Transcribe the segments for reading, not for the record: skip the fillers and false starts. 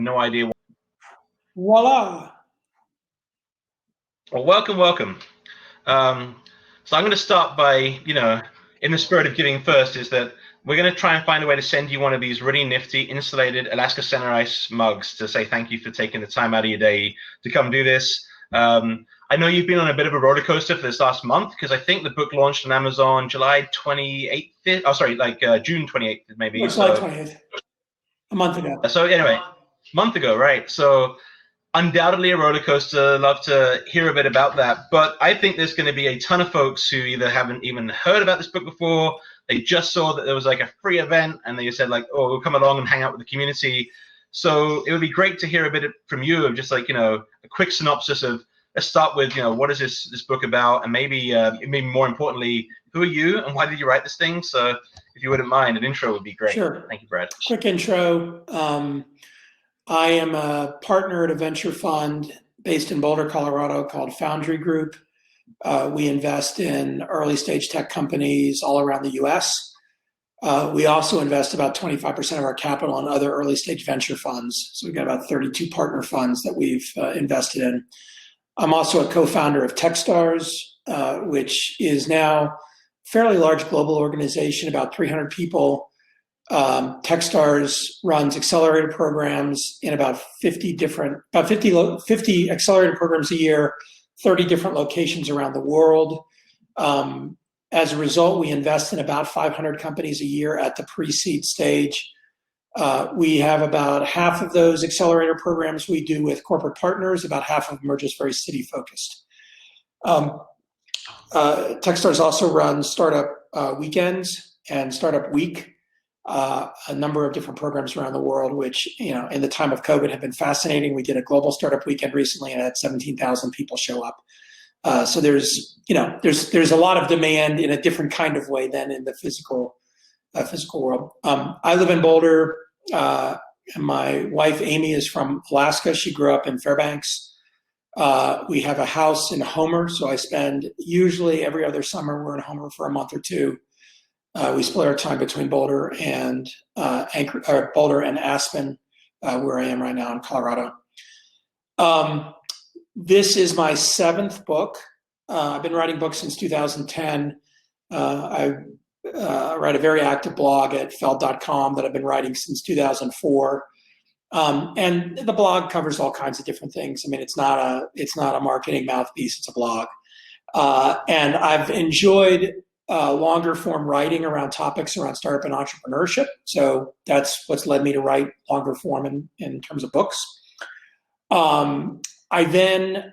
No idea. Voila. Well, welcome. So I'm going to start by, in the spirit of giving first, is that we're going to try and find a way to send you one of these really nifty insulated Alaska Center Ice mugs to say thank you for taking the time out of your day to come do this. I know you've been on a bit of a roller coaster for this last month because I think the book launched on Amazon July 28th. Oh, sorry, June 28th, maybe. July 28th, a month ago. So anyway, month ago, right? So undoubtedly a roller coaster. Love to hear a bit about that. But I think there's going to be a ton of folks who either haven't even heard about this book before, they just saw that there was like a free event and they said like, oh, we'll come along and hang out with the community. So it would be great to hear a bit from you of just like, a quick synopsis of, let's start with, what is this book about? And maybe more importantly, who are you and why did you write this thing? So if you wouldn't mind, an intro would be great. Sure. Thank you, Brad. Quick intro. I am a partner at a venture fund based in Boulder, Colorado called Foundry Group. We invest in early stage tech companies all around the US. We also invest about 25% of our capital in other early stage venture funds. So we've got about 32 partner funds that we've invested in. I'm also a co-founder of Techstars, which is now a fairly large global organization, about 300 people. Techstars runs accelerator programs in about 50 accelerator programs a year, 30 different locations around the world. As a result, we invest in about 500 companies a year at the pre-seed stage. We have about half of those accelerator programs we do with corporate partners, about half of them are just very city focused. Techstars also runs Startup Weekends and Startup Week, a number of different programs around the world, which, in the time of COVID have been fascinating. We did a global startup weekend recently and had 17,000 people show up. So there's a lot of demand in a different kind of way than in the physical world. I live in Boulder. And my wife, Amy, is from Alaska. She grew up in Fairbanks. We have a house in Homer. So I spend usually every other summer, we're in Homer for a month or two. We split our time between Boulder and Aspen, where I am right now in Colorado. This is my 7th book. I've been writing books since 2010. I write a very active blog at feld.com that I've been writing since 2004. And the blog covers all kinds of different things. I mean, it's not a marketing mouthpiece, it's a blog. And I've enjoyed longer form writing around topics around startup and entrepreneurship. So that's what's led me to write longer form in terms of books. I then,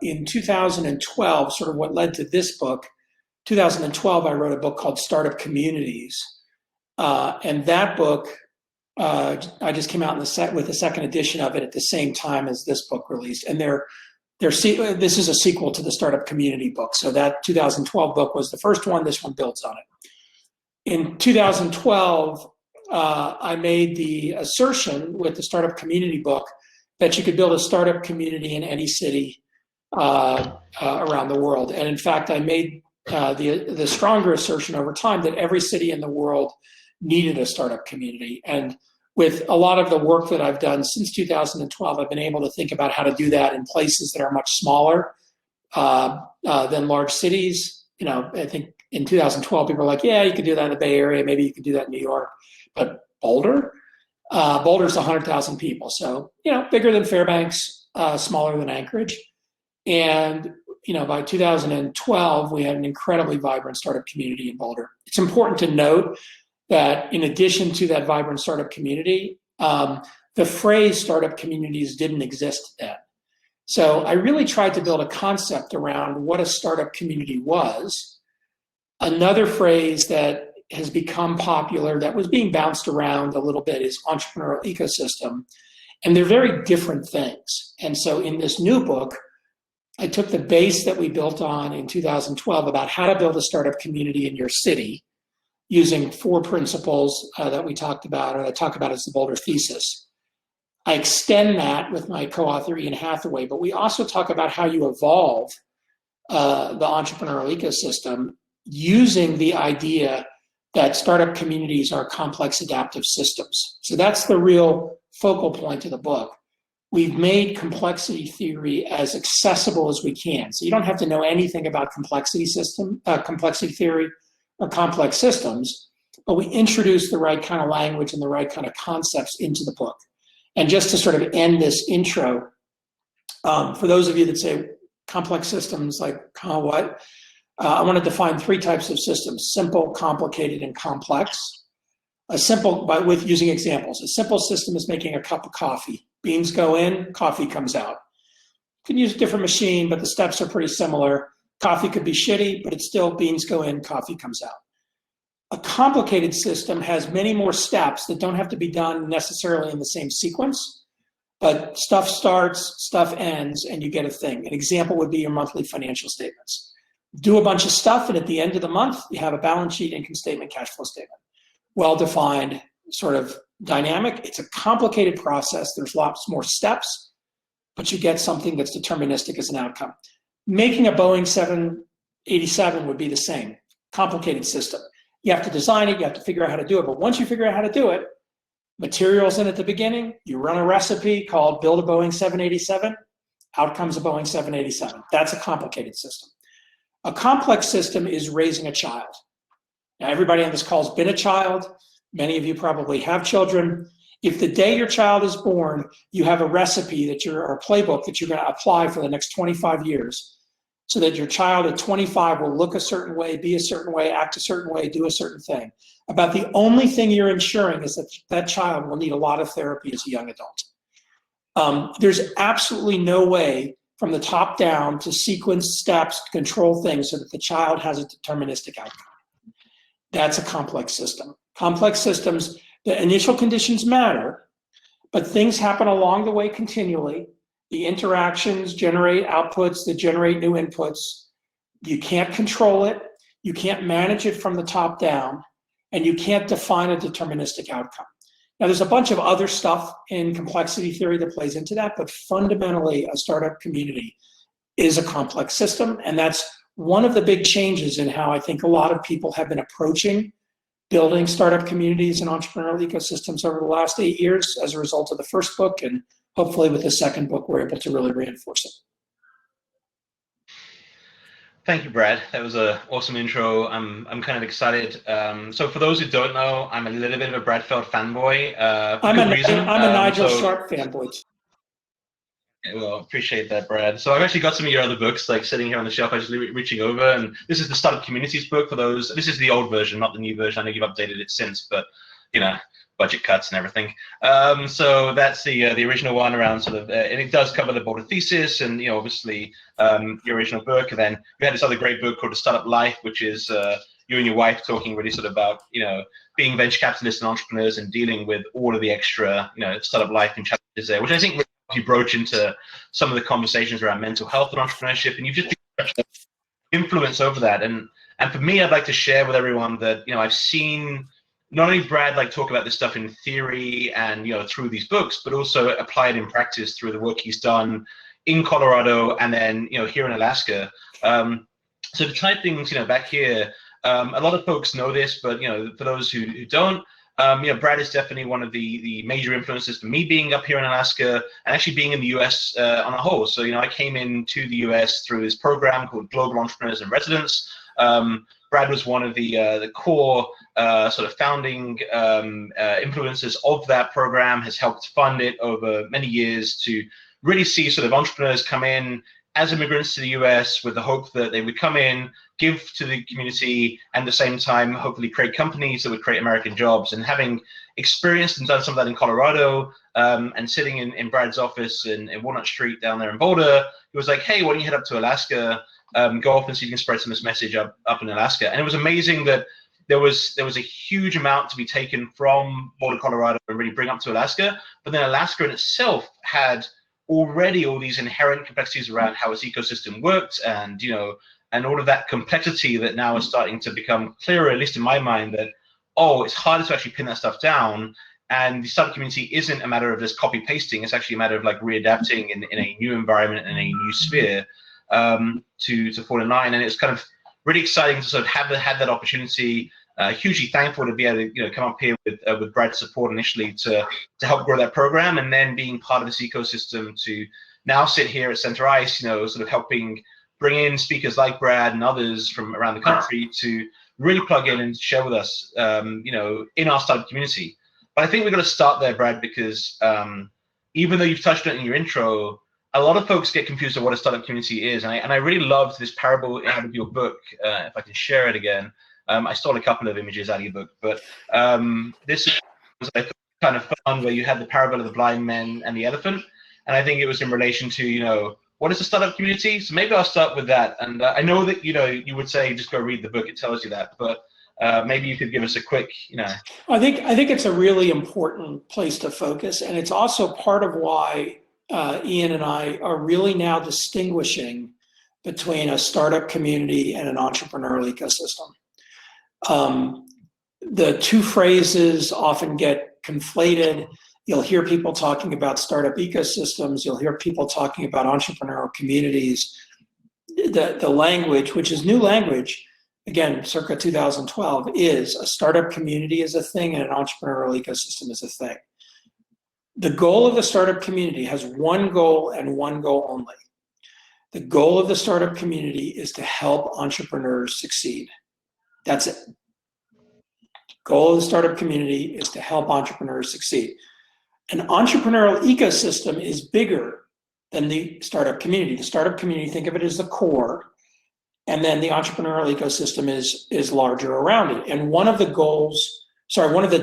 in 2012, sort of what led to this book, 2012, I wrote a book called Startup Communities. And that book, I just came out with the second edition of it at the same time as this book released. And this is a sequel to the Startup Community book. So that 2012 book was the first one. This one builds on it. In 2012, I made the assertion with the Startup Community book that you could build a startup community in any city around the world. And in fact, I made the stronger assertion over time that every city in the world needed a startup community. And with a lot of the work that I've done since 2012, I've been able to think about how to do that in places that are much smaller than large cities. I think in 2012, people were like, yeah, you could do that in the Bay Area. Maybe you could do that in New York. But Boulder's 100,000 people. So, bigger than Fairbanks, smaller than Anchorage. And, by 2012, we had an incredibly vibrant startup community in Boulder. It's important to note that in addition to that vibrant startup community, the phrase startup communities didn't exist then. So I really tried to build a concept around what a startup community was. Another phrase that has become popular that was being bounced around a little bit is entrepreneurial ecosystem. And they're very different things. And so in this new book, I took the base that we built on in 2012 about how to build a startup community in your city using 4 principles that we talked about, or I talk about as the Boulder thesis. I extend that with my co-author Ian Hathaway, but we also talk about how you evolve the entrepreneurial ecosystem using the idea that startup communities are complex adaptive systems. So that's the real focal point of the book. We've made complexity theory as accessible as we can. So you don't have to know anything about complexity theory or complex systems, but we introduce the right kind of language and the right kind of concepts into the book. And just to sort of end this intro, for those of you that say complex systems, like what? I want to define 3 types of systems: simple, complicated, and complex. A simple, with using examples, a simple system is making a cup of coffee. Beans go in, coffee comes out. You can use a different machine, but the steps are pretty similar. Coffee could be shitty, but it's still beans go in, coffee comes out. A complicated system has many more steps that don't have to be done necessarily in the same sequence, but stuff starts, stuff ends, and you get a thing. An example would be your monthly financial statements. Do a bunch of stuff, and at the end of the month, you have a balance sheet, income statement, cash flow statement. Well-defined, sort of dynamic. It's a complicated process. There's lots more steps, but you get something that's deterministic as an outcome. Making a Boeing 787 would be the same. Complicated system. You have to design it, you have to figure out how to do it, but once you figure out how to do it, materials in at the beginning, you run a recipe called build a Boeing 787, out comes a Boeing 787. That's a complicated system. A complex system is raising a child. Now, everybody on this call has been a child. Many of you probably have children. If the day your child is born, you have a recipe or a playbook that you're going to apply for the next 25 years, so that your child at 25 will look a certain way, be a certain way, act a certain way, do a certain thing. About the only thing you're ensuring is that that child will need a lot of therapy as a young adult. There's absolutely no way from the top down to sequence steps, to control things so that the child has a deterministic outcome. That's a complex system. Complex systems, the initial conditions matter, but things happen along the way continually. The interactions generate outputs that generate new inputs. You can't control it. You can't manage it from the top down, and you can't define a deterministic outcome. Now, there's a bunch of other stuff in complexity theory that plays into that, but fundamentally, a startup community is a complex system, and that's one of the big changes in how I think a lot of people have been approaching building startup communities and entrepreneurial ecosystems over the last 8 years as a result of the first book, and hopefully with the second book, we're able to really reinforce it. Thank you, Brad. That was an awesome intro. I'm kind of excited. So for those who don't know, I'm a little bit of a Brad Feld fanboy. I'm a Nigel Sharp fanboy. Well, appreciate that, Brad. So I've actually got some of your other books like sitting here on the shelf. I was just reaching over, and this is the Startup Communities book for those. This is the old version, not the new version. I know you've updated it since, but you know, budget cuts and everything. So that's the original one around sort of, and it does cover the Boulder Thesis, and you know, obviously your original book. And then we had this other great book called The Startup Life, which is you and your wife talking really sort of about, you know, being venture capitalists and entrepreneurs and dealing with all of the extra, you know, startup life and challenges there, which I think really you broach into some of the conversations around mental health and entrepreneurship, and you've just influence over that. And for me, I'd like to share with everyone that, you know, I've seen not only Brad like talk about this stuff in theory and, you know, through these books, but also apply it in practice through the work he's done in Colorado and then, you know, here in Alaska. So to type things, you know, back here, a lot of folks know this, but, you know, for those who don't, you know, Brad is definitely one of the major influences for me being up here in Alaska and actually being in the US on a whole. So, you know, I came into the US through this program called Global Entrepreneurs in Residence. Brad was one of the core sort of founding influences of that program, has helped fund it over many years to really see sort of entrepreneurs come in as immigrants to the US with the hope that they would come in, give to the community, and at the same time, hopefully create companies that would create American jobs. And having experienced and done some of that in Colorado, and sitting in Brad's office in Walnut Street down there in Boulder, he was like, hey, why don't you head up to Alaska, go off and see if you can spread some of this message up in Alaska. And it was amazing that there was a huge amount to be taken from Boulder, Colorado, and really bring up to Alaska. But then Alaska in itself had already all these inherent complexities around how its ecosystem worked, and you know, and all of that complexity that now is starting to become clearer, at least in my mind, that it's harder to actually pin that stuff down. And the startup community isn't a matter of just copy pasting; it's actually a matter of like readapting in a new environment and a new sphere to fall in line. And it's kind of really exciting to sort of have that opportunity hugely thankful to be able to come up here with Brad's support initially to help grow that program, and then being part of this ecosystem to now sit here at Center Ice, sort of helping bring in speakers like Brad and others from around the country to really plug in and share with us, in our startup community. But I think we're going to start there, Brad, because even though you've touched on it in your intro, a lot of folks get confused on what a startup community is. And I really loved this parable out of your book, if I can share it again. I stole a couple of images out of your book, but this was kind of fun, where you had the parable of the blind men and the elephant. And I think it was in relation to, what is a startup community? So maybe I'll start with that. And I know that, you would say, just go read the book, it tells you that. But maybe you could give us a quick, I think it's a really important place to focus. And it's also part of why Ian and I are really now distinguishing between a startup community and an entrepreneurial ecosystem. The two phrases often get conflated. You'll hear people talking about startup ecosystems. You'll hear people talking about entrepreneurial communities. The language, which is new language, again, circa 2012, is a startup community is a thing and an entrepreneurial ecosystem is a thing. The goal of the startup community has one goal and one goal only. The goal of the startup community is to help entrepreneurs succeed. That's it. Goal of the startup community is to help entrepreneurs succeed. An entrepreneurial ecosystem is bigger than the startup community. The startup community, think of it as the core, and then the entrepreneurial ecosystem is larger around it. And one of the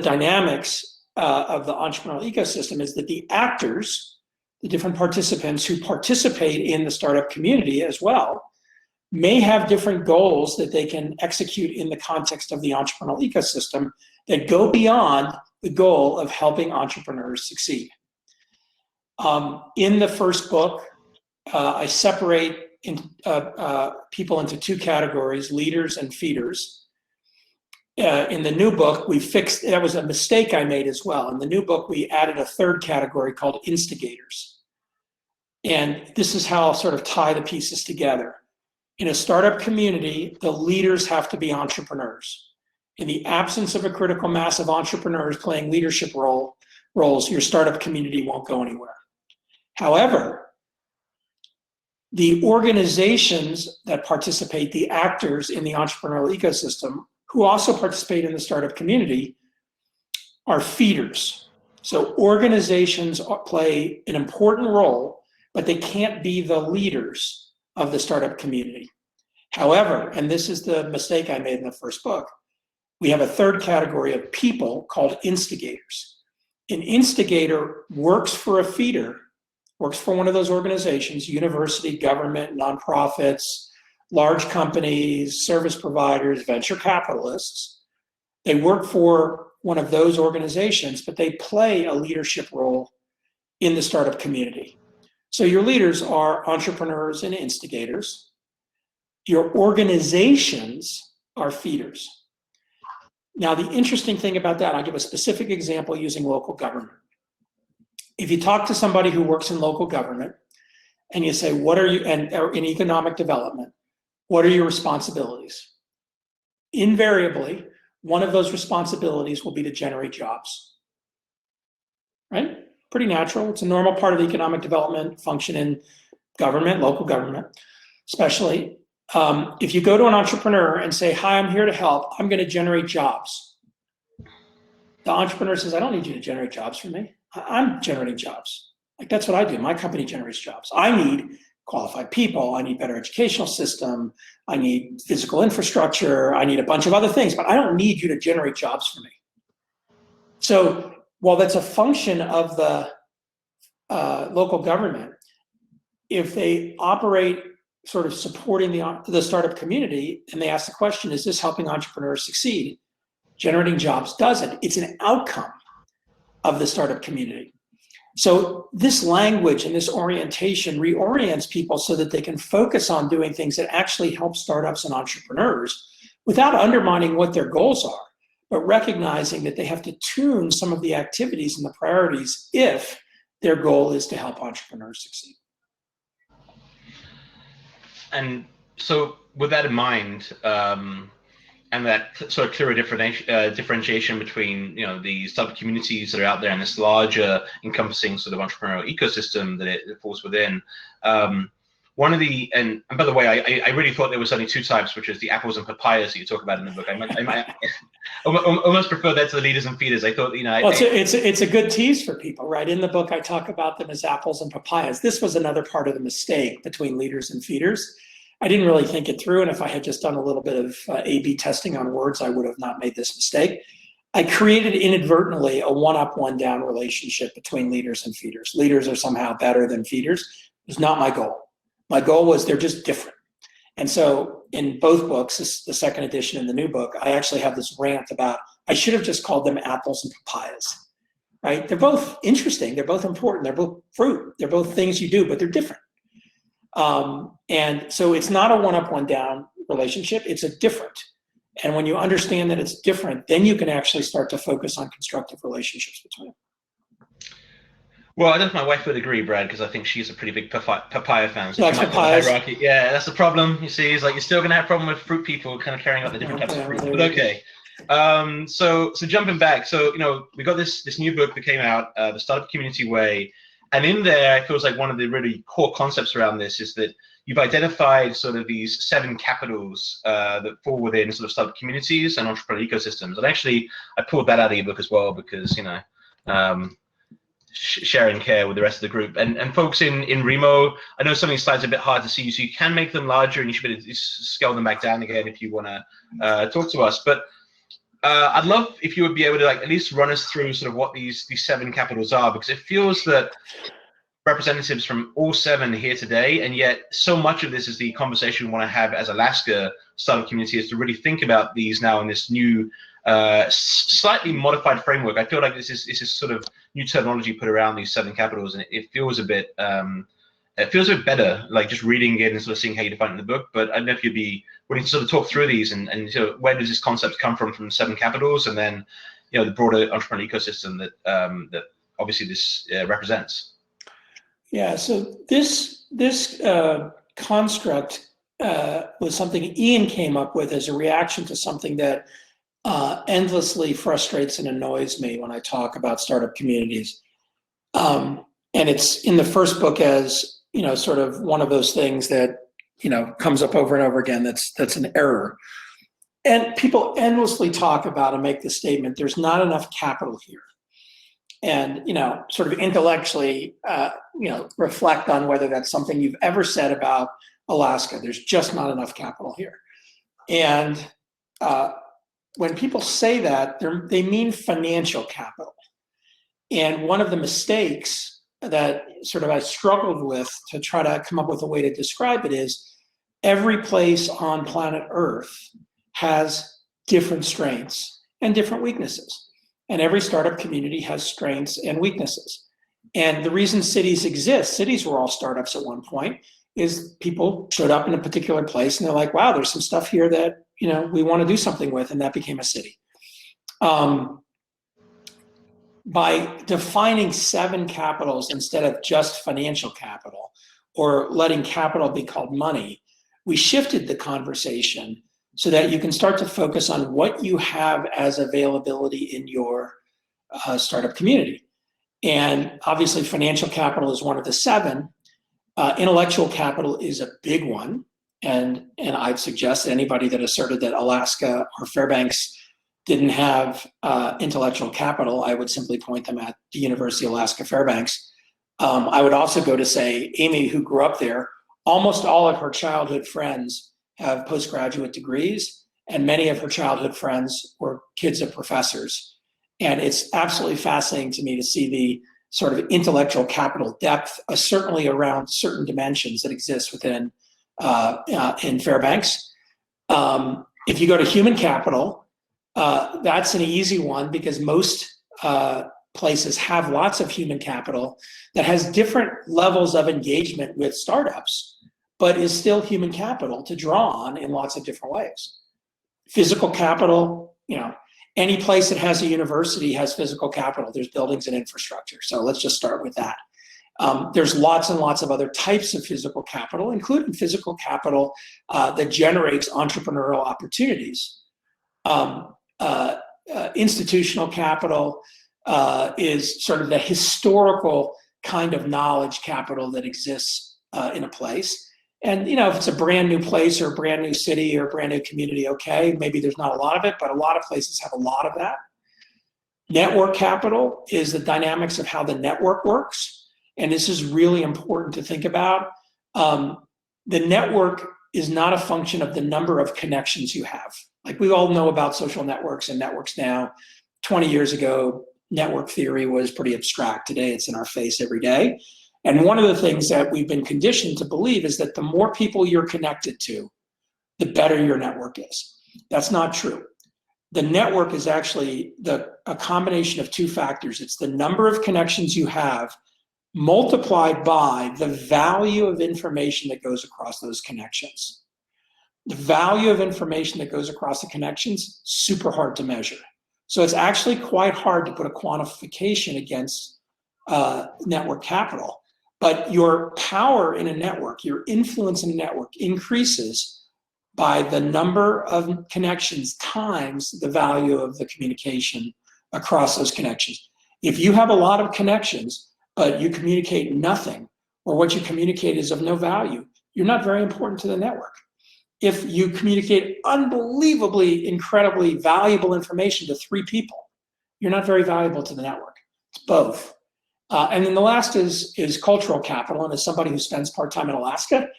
dynamics of the entrepreneurial ecosystem is that the actors, the different participants who participate in the startup community as well, may have different goals that they can execute in the context of the entrepreneurial ecosystem that go beyond the goal of helping entrepreneurs succeed. In the first book, I separate people into two categories, leaders and feeders. In the new book, that was a mistake I made as well. In the new book, we added a third category called instigators. And this is how I'll sort of tie the pieces together. In a startup community, the leaders have to be entrepreneurs. In the absence of a critical mass of entrepreneurs playing leadership roles, your startup community won't go anywhere. However, the organizations that participate, the actors in the entrepreneurial ecosystem, who also participate in the startup community, are feeders. So organizations play an important role, but they can't be the leaders of the startup community. However, and this is the mistake I made in the first book, we have a third category of people called instigators. An instigator works for a feeder, works for one of those organizations, university, government, nonprofits, large companies, service providers, venture capitalists. They work for one of those organizations, but they play a leadership role in the startup community. So your leaders are entrepreneurs and instigators. Your organizations are feeders. Now, the interesting thing about that, I'll give a specific example using local government. If you talk to somebody who works in local government and you say, or in economic development, what are your responsibilities? Invariably, one of those responsibilities will be to generate jobs, right? Pretty natural. It's a normal part of the economic development function in government, local government, especially. If you go to an entrepreneur and say, hi, I'm here to help, I'm going to generate jobs. The entrepreneur says, I don't need you to generate jobs for me. I'm generating jobs. Like, that's what I do. My company generates jobs. I need qualified people. I need better educational system. I need physical infrastructure. I need a bunch of other things, but I don't need you to generate jobs for me. So while that's a function of the local government, if they operate sort of supporting the startup community and they ask the question, is this helping entrepreneurs succeed? Generating jobs doesn't. It's an outcome of the startup community. So this language and this orientation reorients people so that they can focus on doing things that actually help startups and entrepreneurs without undermining what their goals are, but recognizing that they have to tune some of the activities and the priorities if their goal is to help entrepreneurs succeed. And so with that in mind, and that sort of clearer differentiation between the sub communities that are out there and this larger encompassing sort of entrepreneurial ecosystem that it falls within. One of the and by the way, I really thought there was only two types, which is the apples and papayas that you talk about in the book. I almost prefer that to the leaders and feeders. I thought well, it's a good tease for people, right? In the book, I talk about them as apples and papayas. This was another part of the mistake between leaders and feeders. I didn't really think it through, and if I had just done a little bit of A/B testing on words, I would have not made this mistake. I created inadvertently a one-up, one-down relationship between leaders and feeders. Leaders are somehow better than feeders. It was not my goal. My goal was they're just different. And so in both books, the second edition and the new book, I actually have this rant about I should have just called them apples and papayas, right? They're both interesting. They're both important. They're both fruit. They're both things you do, but they're different. And so it's not a one-up, one-down relationship. It's a different. And when you understand that it's different, then you can actually start to focus on constructive relationships between them. Well, I don't know if my wife would agree, Brad, because I think she's a pretty big papaya fan. So like papayas. Hierarchy. Yeah, that's the problem. You see, is like you're still going to have a problem with fruit people kind of carrying out the different types of fruit. But okay. So jumping back, so we got this new book that came out, The Startup Community Way, and in there, it feels like one of the really core concepts around this is that you've identified sort of these 7 capitals that fall within sort of startup communities and entrepreneurial ecosystems. And actually, I pulled that out of your book as well because sharing care with the rest of the group and folks in Remo. I know some of these slides are a bit hard to see, so you can make them larger and you should be able to scale them back down again if you want to talk to us. But I'd love if you would be able to at least run us through sort of what these 7 capitals are, because it feels that representatives from all 7 here today, and yet so much of this is the conversation we want to have as Alaska startup community is to really think about these now in this new slightly modified framework. I feel like this is sort of new terminology put around these 7 capitals, and it feels a bit better, like just reading it and sort of seeing how you define it in the book. But I don't know if you'd be willing to sort of talk through these and where does this concept come from the 7 capitals, and then the broader entrepreneurial ecosystem that obviously this represents. Yeah, so this construct was something Ian came up with as a reaction to something that endlessly frustrates and annoys me when I talk about startup communities. And it's in the first book as, sort of one of those things that, comes up over and over again that's an error. And people endlessly talk about and make the statement, there's not enough capital here. And, sort of intellectually, reflect on whether that's something you've ever said about Alaska. There's just not enough capital here. And when people say that, they mean financial capital. And one of the mistakes that sort of I struggled with to try to come up with a way to describe it is every place on planet Earth has different strengths and different weaknesses. And every startup community has strengths and weaknesses. And the reason cities exist, cities were all startups at one point, is people showed up in a particular place and they're like, wow, there's some stuff here that we want to do something with, and that became a city. By defining 7 capitals instead of just financial capital, or letting capital be called money, we shifted the conversation so that you can start to focus on what you have as availability in your startup community. And obviously financial capital is one of the 7. Intellectual capital is a big one. And I'd suggest anybody that asserted that Alaska or Fairbanks didn't have intellectual capital, I would simply point them at the University of Alaska Fairbanks. I would also go to say, Amy, who grew up there, almost all of her childhood friends have postgraduate degrees, and many of her childhood friends were kids of professors. And it's absolutely fascinating to me to see the sort of intellectual capital depth, certainly around certain dimensions that exist within in Fairbanks. If you go to human capital, that's an easy one because most places have lots of human capital that has different levels of engagement with startups, but is still human capital to draw on in lots of different ways. Physical capital, any place that has a university has physical capital. There's buildings and infrastructure. So let's just start with that. There's lots and lots of other types of physical capital, including physical capital that generates entrepreneurial opportunities. Institutional capital is sort of the historical kind of knowledge capital that exists in a place. And, if it's a brand new place or a brand new city or a brand new community, okay, maybe there's not a lot of it, but a lot of places have a lot of that. Network capital is the dynamics of how the network works. And this is really important to think about. The network is not a function of the number of connections you have. Like we all know about social networks and networks now. 20 years ago, network theory was pretty abstract. Today, it's in our face every day. And one of the things that we've been conditioned to believe is that the more people you're connected to, the better your network is. That's not true. The network is actually a combination of two factors. It's the number of connections you have multiplied by the value of information that goes across those connections. The value of information that goes across the connections, super hard to measure. So it's actually quite hard to put a quantification against network capital. But your power in a network, your influence in a network increases by the number of connections times the value of the communication across those connections. If you have a lot of connections, but you communicate nothing, or what you communicate is of no value, you're not very important to the network. If you communicate unbelievably, incredibly valuable information to 3 people, you're not very valuable to the network. It's both. And then the last is cultural capital. And as somebody who spends part-time in Alaska,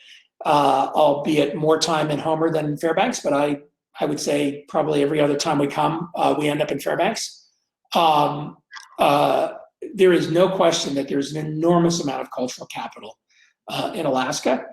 albeit more time in Homer than in Fairbanks, but I would say probably every other time we come, we end up in Fairbanks. There is no question that there's an enormous amount of cultural capital in Alaska.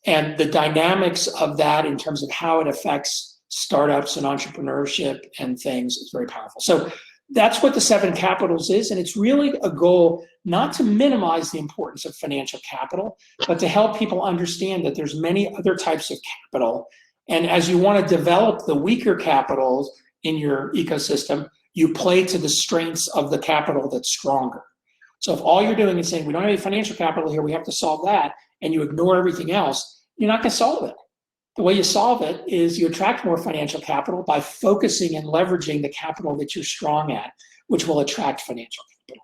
And the dynamics of that in terms of how it affects startups and entrepreneurship and things is very powerful. So that's what the 7 capitals is. And it's really a goal not to minimize the importance of financial capital, but to help people understand that there's many other types of capital. And as you want to develop the weaker capitals in your ecosystem, you play to the strengths of the capital that's stronger. So if all you're doing is saying, we don't have any financial capital here, we have to solve that, and you ignore everything else, you're not going to solve it. The way you solve it is you attract more financial capital by focusing and leveraging the capital that you're strong at, which will attract financial capital.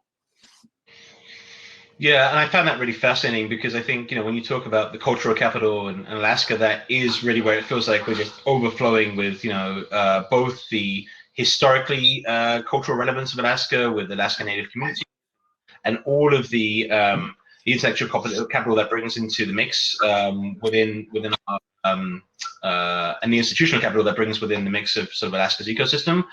Yeah, and I found that really fascinating because I think, when you talk about the cultural capital in Alaska, that is really where it feels like we're just overflowing with, both the historically cultural relevance of Alaska with Alaska Native community and all of the intellectual capital that brings into the mix within our and the institutional capital that brings within the mix of sort of Alaska's ecosystem,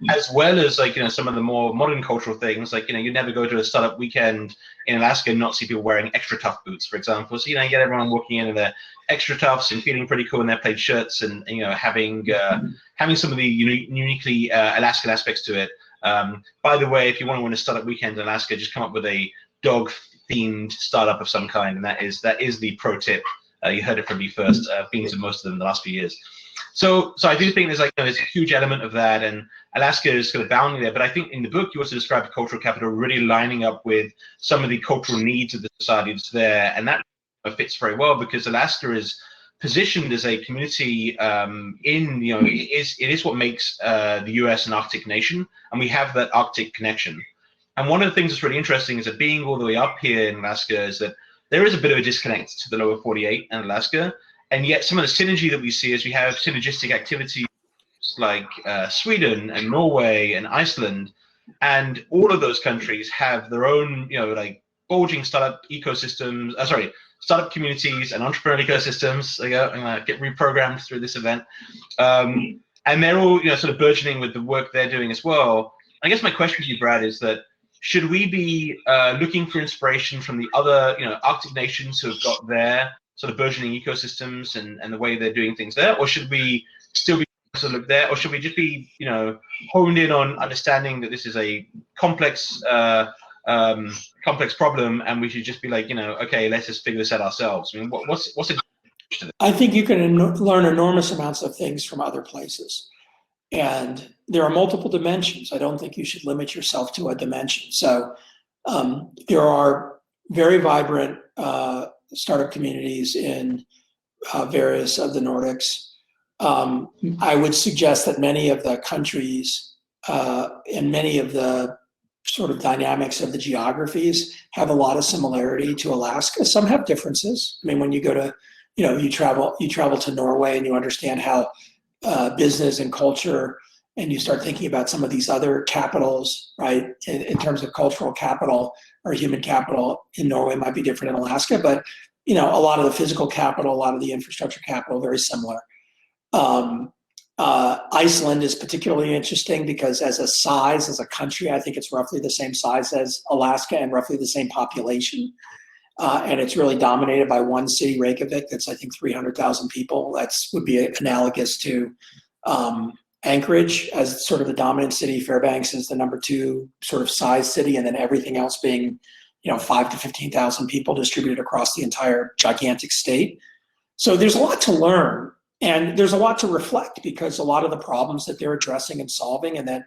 as well as some of the more modern cultural things, like you never go to a startup weekend in Alaska and not see people wearing extra tough boots, for example. So you get everyone walking in their extra toughs and feeling pretty cool in their plaid shirts, and having some of the uniquely Alaskan aspects to it. By the way, if you want to win a startup weekend in Alaska, just come up with a dog-themed startup of some kind, and that is the pro tip. You heard it from me first. Been to most of them the last few years. So I do think there's a huge element of that, and Alaska is kind of bounding there. But I think in the book you also described cultural capital really lining up with some of the cultural needs of the society that's there, and that fits very well because Alaska is positioned as a community it is what makes the U.S. an Arctic nation, and we have that Arctic connection. And one of the things that's really interesting is that being all the way up here in Alaska is that there is a bit of a disconnect to the lower 48 and Alaska, and yet some of the synergy that we see is we have synergistic activities like Sweden and Norway and Iceland, and all of those countries have their own, bulging startup ecosystems. Startup communities and entrepreneurial ecosystems. I'm gonna get reprogrammed through this event, and they're all sort of burgeoning with the work they're doing as well. I guess my question to you, Brad, is that should we be looking for inspiration from the other, Arctic nations who have got their sort of burgeoning ecosystems and the way they're doing things there, or should we still be sort of look there, or should we just be, honed in on understanding that this is a complex problem, and we should just be like, okay, let's just figure this out ourselves? I mean, what's it? I think you can learn enormous amounts of things from other places. And there are multiple dimensions. I don't think you should limit yourself to a dimension. So there are very vibrant startup communities in various of the Nordics. I would suggest that many of the countries and many of the sort of dynamics of the geographies have a lot of similarity to Alaska. Some have differences. I mean, when you go to, you travel to Norway and you understand how business and culture, and you start thinking about some of these other capitals, right, in terms of cultural capital or human capital in Norway might be different in Alaska, but a lot of the physical capital, a lot of the infrastructure capital, very similar. Iceland is particularly interesting because as a country, I think it's roughly the same size as Alaska and roughly the same population. And it's really dominated by one city, Reykjavik, that's I think 300,000 people. Would be analogous to Anchorage as sort of the dominant city. Fairbanks is the number 2 sort of size city, and then everything else being 5 to 15,000 people distributed across the entire gigantic state. So there's a lot to learn, and there's a lot to reflect, because a lot of the problems that they're addressing and solving and that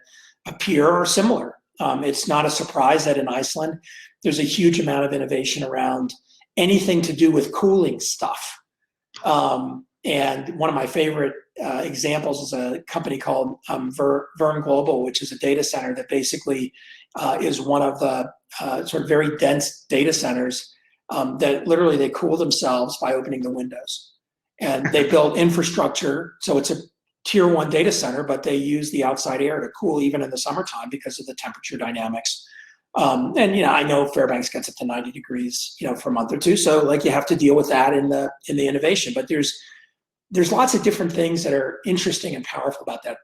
appear are similar. It's not a surprise that in Iceland, there's a huge amount of innovation around anything to do with cooling stuff. And one of my favorite examples is a company called Verne Global, which is a data center that basically is one of the sort of very dense data centers that literally they cool themselves by opening the windows. And they built infrastructure, so it's a tier 1 data center, but they use the outside air to cool even in the summertime because of the temperature dynamics. And I know Fairbanks gets up to 90 degrees, for a month or two, so like you have to deal with that in the innovation. But there's lots of different things that are interesting and powerful about that.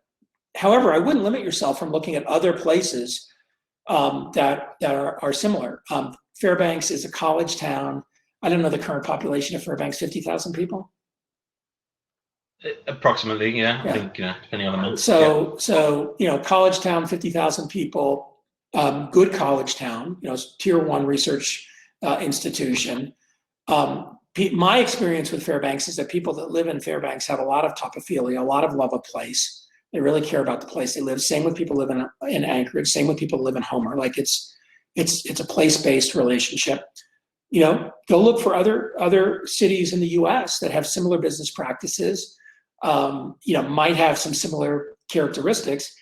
However, I wouldn't limit yourself from looking at other places that are similar. Fairbanks is a college town. I don't know the current population of Fairbanks, 50,000 people? Approximately, yeah. I think, depending on the month. So college town, 50,000 people, good college town, tier 1 research institution. My experience with Fairbanks is that people that live in Fairbanks have a lot of topophilia, a lot of love of place. They really care about the place they live. Same with people who live in Anchorage. Same with people who live in Homer. Like it's a place-based relationship. Go look for other cities in the U.S. that have similar business practices. Might have some similar characteristics,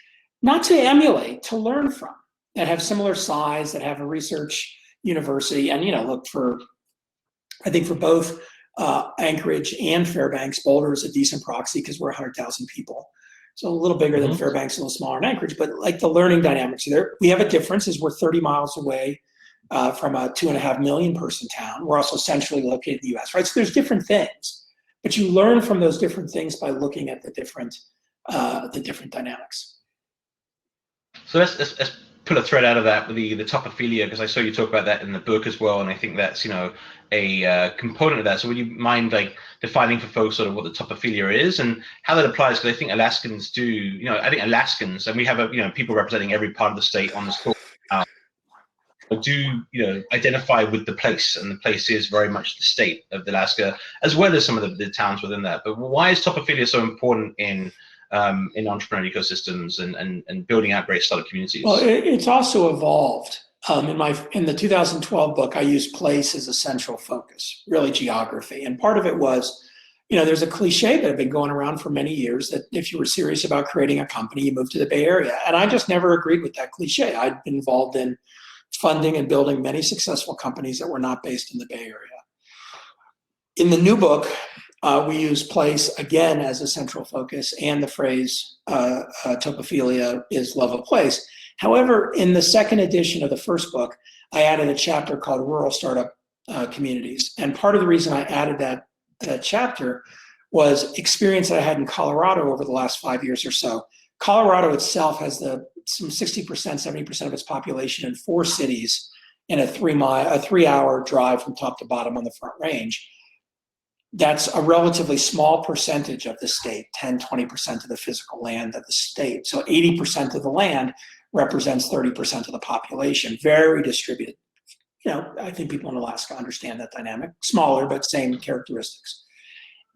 not to emulate, to learn from, that have similar size, that have a research university, and look for. I think for both Anchorage and Fairbanks, Boulder is a decent proxy because we're 100,000 people. So a little bigger than Fairbanks, a little smaller than Anchorage, but like the learning dynamics there, we have a difference is we're 30 miles away from a 2.5 million person town. We're also centrally located in the US, right? So there's different things, but you learn from those different things by looking at the different dynamics. So let's pull a thread out of that with the topophilia, because I saw you talk about that in the book as well, and I think that's a component of that. So would you mind like defining for folks sort of what the topophilia is and how that applies? Because I think Alaskans do, I think Alaskans, and we have people representing every part of the state on this call, do identify with the place, and the place is very much the state of Alaska, as well as some of the towns within that. But why is topophilia so important in entrepreneurial ecosystems and building out great startup communities? Well, it's also evolved. In the 2012 book, I used place as a central focus, really geography. And part of it was, there's a cliche that had been going around for many years that if you were serious about creating a company, you moved to the Bay Area. And I just never agreed with that cliche. I'd been involved in funding and building many successful companies that were not based in the Bay Area. In the new book, we use place again as a central focus, and the phrase topophilia is love of place. However, in the second edition of the first book, I added a chapter called Rural Startup Communities. And part of the reason I added that chapter was experience that I had in Colorado over the last 5 years or so. Colorado itself has some 60%, 70% of its population in 4 cities in a 3-hour drive from top to bottom on the Front Range. That's a relatively small percentage of the state, 10, 20% of the physical land of the state. So 80% of the land represents 30% of the population, very distributed. I think people in Alaska understand that dynamic. Smaller, but same characteristics.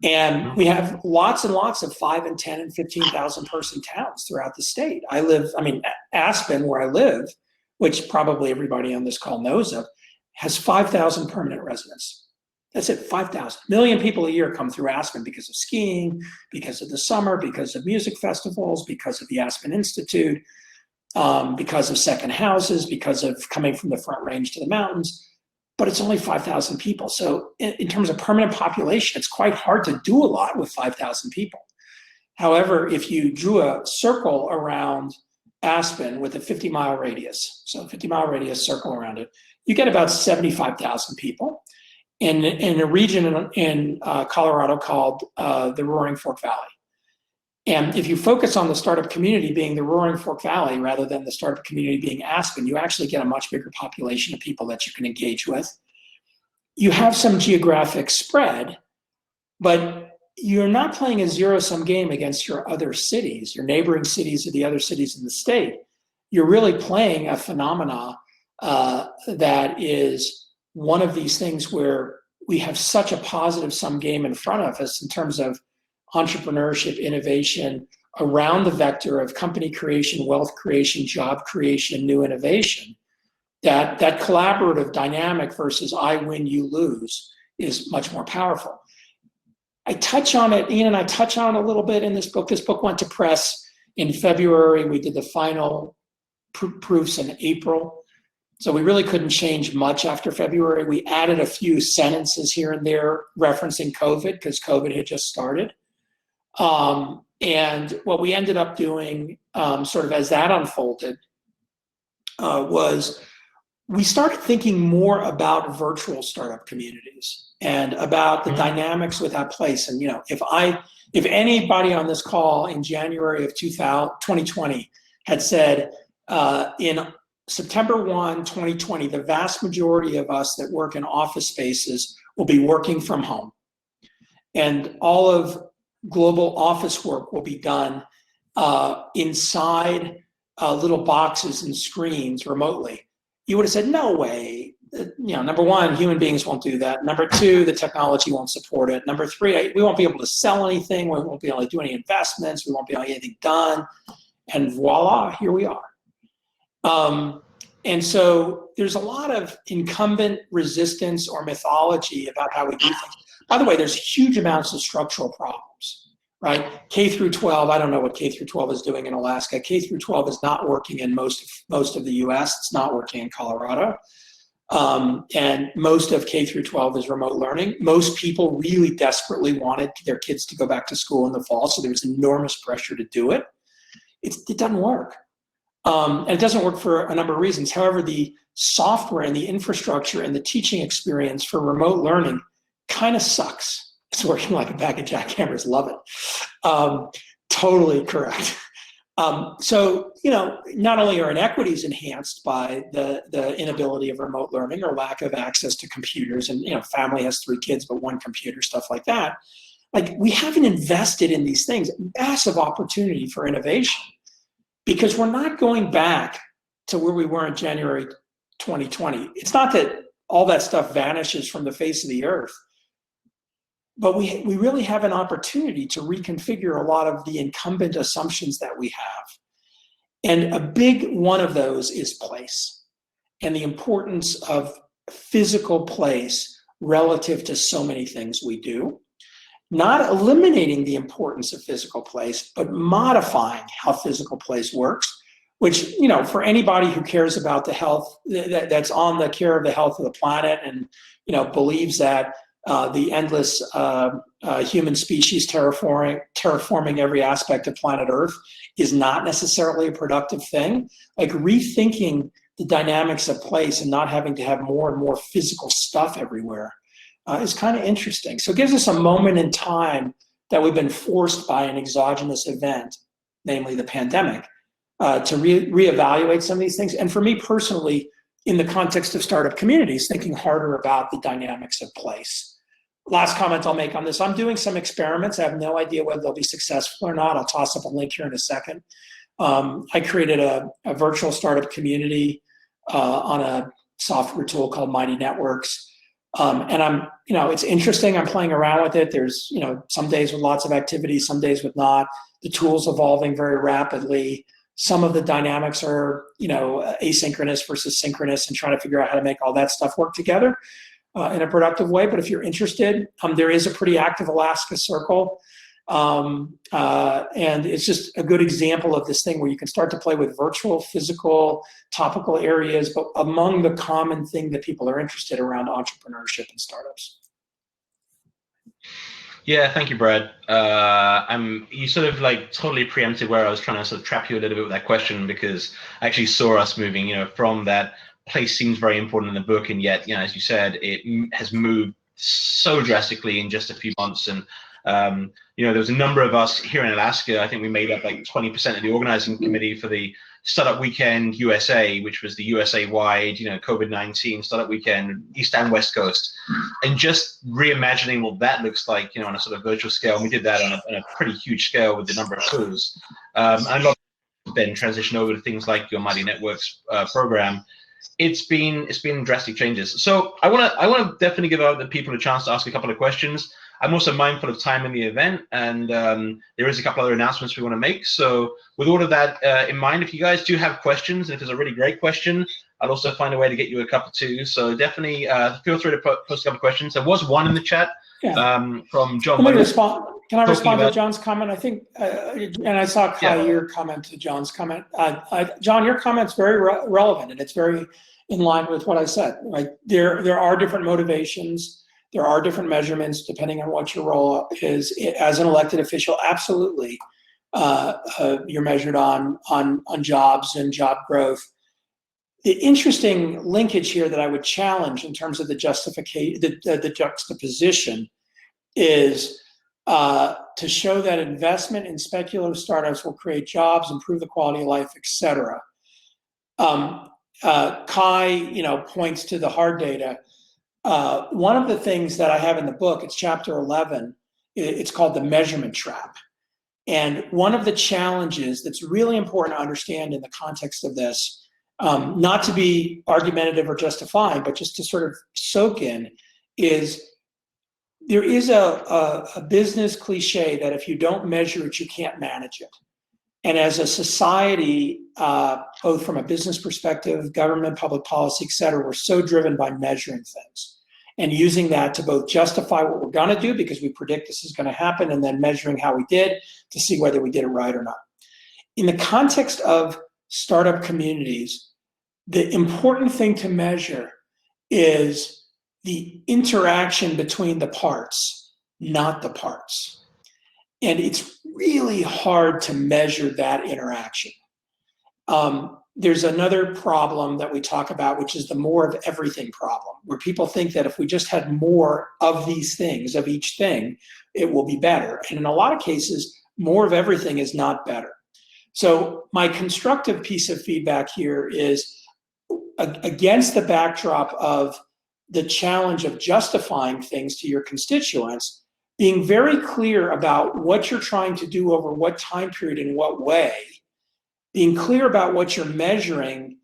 And we have lots and lots of 5 and 10 and 15,000 person towns throughout the state. Aspen, where I live, which probably everybody on this call knows of, has 5,000 permanent residents. That's it, 5,000. Million people a year come through Aspen because of skiing, because of the summer, because of music festivals, because of the Aspen Institute, because of second houses, because of coming from the Front Range to the mountains. But it's only 5,000 people. So in terms of permanent population, it's quite hard to do a lot with 5,000 people. However, if you drew a circle around Aspen with a 50-mile radius, so a 50-mile radius circle around it, you get about 75,000 people in a region in Colorado called the Roaring Fork Valley. And if you focus on the startup community being the Roaring Fork Valley rather than the startup community being Aspen, you actually get a much bigger population of people that you can engage with. You have some geographic spread, but you're not playing a zero-sum game against your other cities, your neighboring cities or the other cities in the state. You're really playing a phenomena that is one of these things where we have such a positive sum game in front of us in terms of entrepreneurship, innovation around the vector of company creation, wealth creation, job creation, new innovation, that collaborative dynamic versus I win, you lose is much more powerful. I touch on it, Ian and I touch on it a little bit in this book. This book went to press in February. We did the final proofs in April. So we really couldn't change much after February. We added a few sentences here and there referencing COVID because COVID had just started. And what we ended up doing sort of as that unfolded was we started thinking more about virtual startup communities and about the dynamics with that place. And, you know, if anybody on this call in January of 2020 had said in September 1, 2020, the vast majority of us that work in office spaces will be working from home. And all of global office work will be done inside little boxes and screens remotely. You would have said, no way. You know, number one, human beings won't do that. Number two, the technology won't support it. Number three, we won't be able to sell anything. We won't be able to do any investments. We won't be able to get anything done. And voila, here we are. And so there's a lot of incumbent resistance or mythology about how we do things. By the way, there's huge amounts of structural problems, right? K through 12, I don't know what K through 12 is doing in Alaska. K through 12 is not working in most of the US. It's not working in Colorado. And most of K through 12 is remote learning. Most people really desperately wanted their kids to go back to school in the fall, so there was enormous pressure to do it. It doesn't work. And it doesn't work for a number of reasons. However, the software and the infrastructure and the teaching experience for remote learning kind of sucks. It's working like a bag of jackhammers. Love it. Totally correct. So, you know, not only are inequities enhanced by the inability of remote learning or lack of access to computers, and, you know, family has 3 kids but 1 computer, stuff like that. Like, we haven't invested in these things. Massive opportunity for innovation. Because we're not going back to where we were in January 2020. It's not that all that stuff vanishes from the face of the earth, but we really have an opportunity to reconfigure a lot of the incumbent assumptions that we have. And a big one of those is place and the importance of physical place relative to so many things we do. Not eliminating the importance of physical place, but modifying how physical place works, which, you know, for anybody who cares about the health, that's on the care of the health of the planet and, you know, believes that the endless human species terraforming every aspect of planet Earth is not necessarily a productive thing. Like, rethinking the dynamics of place and not having to have more and more physical stuff everywhere is kind of interesting. So it gives us a moment in time that we've been forced by an exogenous event, namely the pandemic, to reevaluate some of these things. And for me personally, in the context of startup communities, thinking harder about the dynamics of place. Last comment I'll make on this, I'm doing some experiments. I have no idea whether they'll be successful or not. I'll toss up a link here in a second. I created a virtual startup community on a software tool called Mighty Networks. And I'm, you know, it's interesting. I'm playing around with it. There's, you know, some days with lots of activity, some days with not. The tool's evolving very rapidly. Some of the dynamics are, you know, asynchronous versus synchronous and trying to figure out how to make all that stuff work together. in a productive way. But if you're interested, there is a pretty active Alaska Circle. And it's just a good example of this thing where you can start to play with virtual, physical, topical areas, but among the common thing that people are interested around entrepreneurship and startups. Yeah, thank you, Brad. You sort of like totally preempted where I was trying to sort of trap you a little bit with that question, because I actually saw us moving, from that place seems very important in the book, and yet, as you said, it has moved so drastically in just a few months. And there was a number of us here in Alaska. I think we made up like 20% of the organizing committee for the Startup Weekend USA, which was the USA-wide, COVID-19 Startup Weekend, East and West Coast, and just reimagining what that looks like, on a sort of virtual scale. And we did that on a pretty huge scale with the number of crews. And a lot of then transition over to things like your Mighty Networks program. It's been drastic changes. So I want to definitely give the people a chance to ask a couple of questions. I'm also mindful of time in the event, and there is a couple other announcements we want to make. So with all of that in mind, if you guys do have questions, and if there's a really great question, I'll also find a way to get you a cup too. So definitely feel free to post a couple of questions. There was one in the chat from John. Can I respond to John's comment? I think, and I saw Kai, your comment to John's comment. John, your comment's very relevant, and it's very in line with what I said. Like there are different motivations. There are different measurements depending on what your role is as an elected official. Absolutely, you're measured on jobs and job growth. The interesting linkage here that I would challenge in terms of the juxtaposition is to show that investment in speculative startups will create jobs, improve the quality of life, etc. Kai, points to the hard data. One of the things that I have in the book, it's chapter 11, it's called the measurement trap. And one of the challenges that's really important to understand in the context of this, not to be argumentative or justifying, but just to sort of soak in, is there is a business cliche that if you don't measure it, you can't manage it. And as a society, both from a business perspective, government, public policy, et cetera, we're so driven by measuring things and using that to both justify what we're going to do because we predict this is going to happen, and then measuring how we did to see whether we did it right or not. In the context of startup communities, the important thing to measure is the interaction between the parts, not the parts. And it's really hard to measure that interaction. There's another problem that we talk about, which is the more of everything problem, where people think that if we just had more of these things, of each thing, it will be better. And in a lot of cases, more of everything is not better. So my constructive piece of feedback here is against the backdrop of the challenge of justifying things to your constituents, being very clear about what you're trying to do over what time period in what way, being clear about what you're measuring,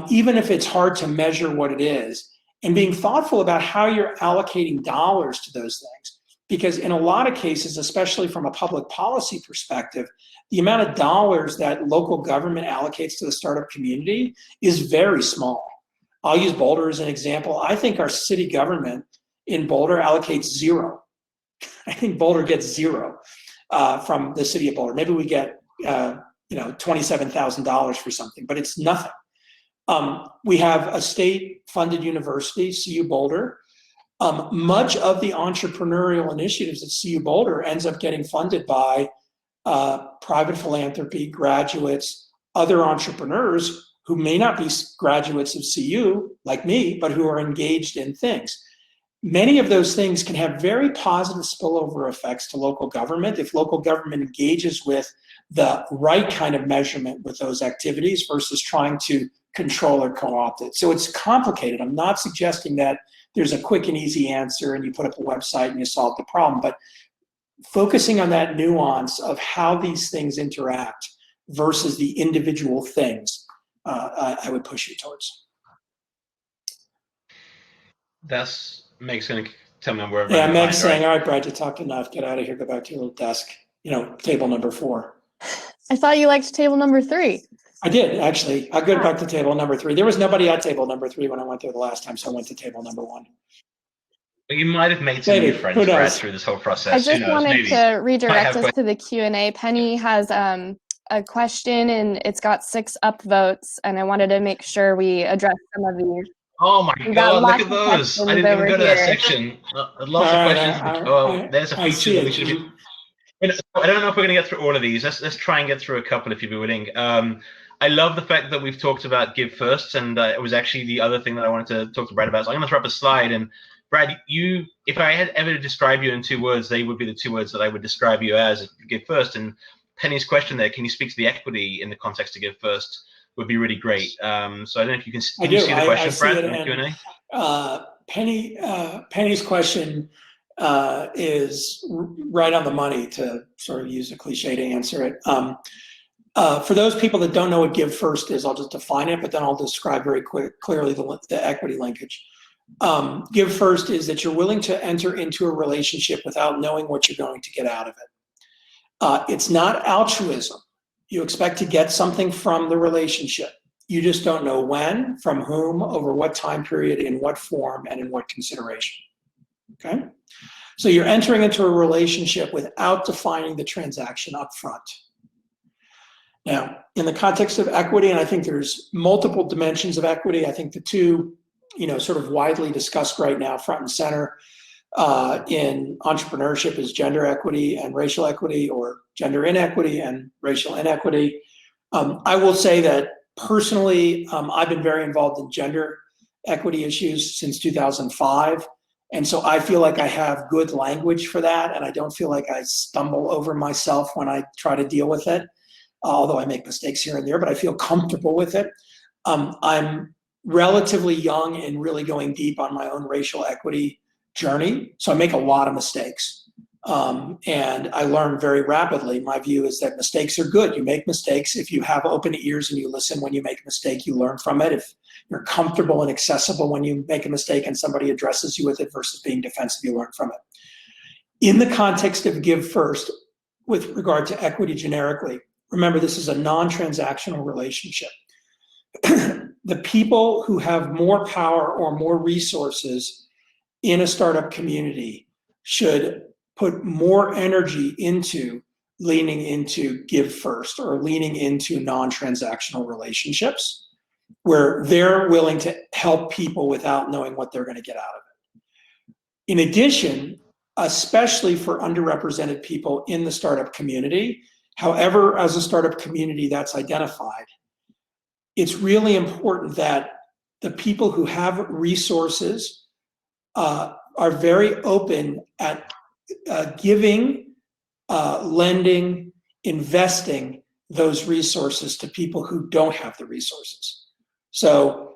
even if it's hard to measure what it is, and being thoughtful about how you're allocating dollars to those things. Because in a lot of cases, especially from a public policy perspective, the amount of dollars that local government allocates to the startup community is very small. I'll use Boulder as an example. I think our city government in Boulder allocates zero. I think Boulder gets zero from the city of Boulder. Maybe we get $27,000 for something, but it's nothing. We have a state-funded university, CU Boulder. Much of the entrepreneurial initiatives at CU Boulder ends up getting funded by private philanthropy, graduates, other entrepreneurs who may not be graduates of CU, like me, but who are engaged in things. Many of those things can have very positive spillover effects to local government if local government engages with the right kind of measurement with those activities versus trying to control or co-opt it. So it's complicated. I'm not suggesting that there's a quick and easy answer and you put up a website and you solve the problem, but focusing on that nuance of how these things interact versus the individual things, I would push you towards. Meg's going to tell me where. Yeah, Meg's saying, all right, Brad, you talked enough. Get out of here. Go back to your little desk. Table number 4. I thought you liked table number 3. I did, actually. I go back to table number 3. There was nobody at table number 3 when I went there the last time, so I went to table number 1. You might have made some Maybe. new friends, Who Brad, knows? through this whole process. I Who just knows? wanted Maybe. to Might redirect have us to the Q&A. Penny has a question, and it's got 6 upvotes, and I wanted to make sure we address some of these. Oh my We got God! Look lots at of those. I questions didn't even over go to that here. section. All Lots of right, questions. Oh, there's a I feature see that we it. should be. I don't know if we're going to get through all of these. Let's try and get through a couple if you'd be willing. I love the fact that we've talked about give first, and it was actually the other thing that I wanted to talk to Brad about. So I'm going to throw up a slide, and Brad, if I had ever to describe you in 2 words, they would be the 2 words that I would describe you as: give first. And Penny's question there, can you speak to the equity in the context of give first, would be really great. So I don't know if you can see the question, see Brad, it, in the Q&A. Penny's question is right on the money, to sort of use a cliche to answer it. For those people that don't know what give first is, I'll just define it, but then I'll describe very clearly the equity linkage. Give first is that you're willing to enter into a relationship without knowing what you're going to get out of it. It's not altruism. You expect to get something from the relationship. You just don't know when, from whom, over what time period, in what form, and in what consideration. Okay? So you're entering into a relationship without defining the transaction up front. Now, in the context of equity, and I think there's multiple dimensions of equity, I think the 2, sort of widely discussed right now, front and center in entrepreneurship, is gender equity and racial equity, or gender inequity and racial inequity. I will say that personally, I've been very involved in gender equity issues since 2005. And so I feel like I have good language for that, and I don't feel like I stumble over myself when I try to deal with it, although I make mistakes here and there, but I feel comfortable with it. I'm relatively young and really going deep on my own racial equity journey, so I make a lot of mistakes. And I learn very rapidly. My view is that mistakes are good. You make mistakes. If you have open ears and you listen when you make a mistake, you learn from it. If you're comfortable and accessible when you make a mistake and somebody addresses you with it versus being defensive, you learn from it. In the context of give first, with regard to equity generically, remember, this is a non-transactional relationship. The people who have more power or more resources in a startup community should put more energy into leaning into give first, or leaning into non-transactional relationships where they're willing to help people without knowing what they're going to get out of it. In addition, especially for underrepresented people in the startup community, however, as a startup community that's identified, it's really important that the people who have resources are very open at giving, lending, investing those resources to people who don't have the resources. So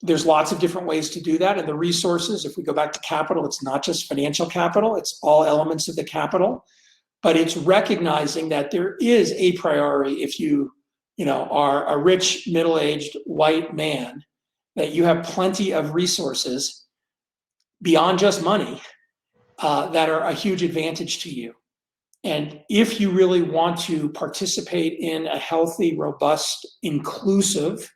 there's lots of different ways to do that. And the resources, if we go back to capital, it's not just financial capital, it's all elements of the capital. But it's recognizing that there is a priori, if you are a rich, middle-aged white man, that you have plenty of resources beyond just money that are a huge advantage to you. And if you really want to participate in a healthy, robust, inclusive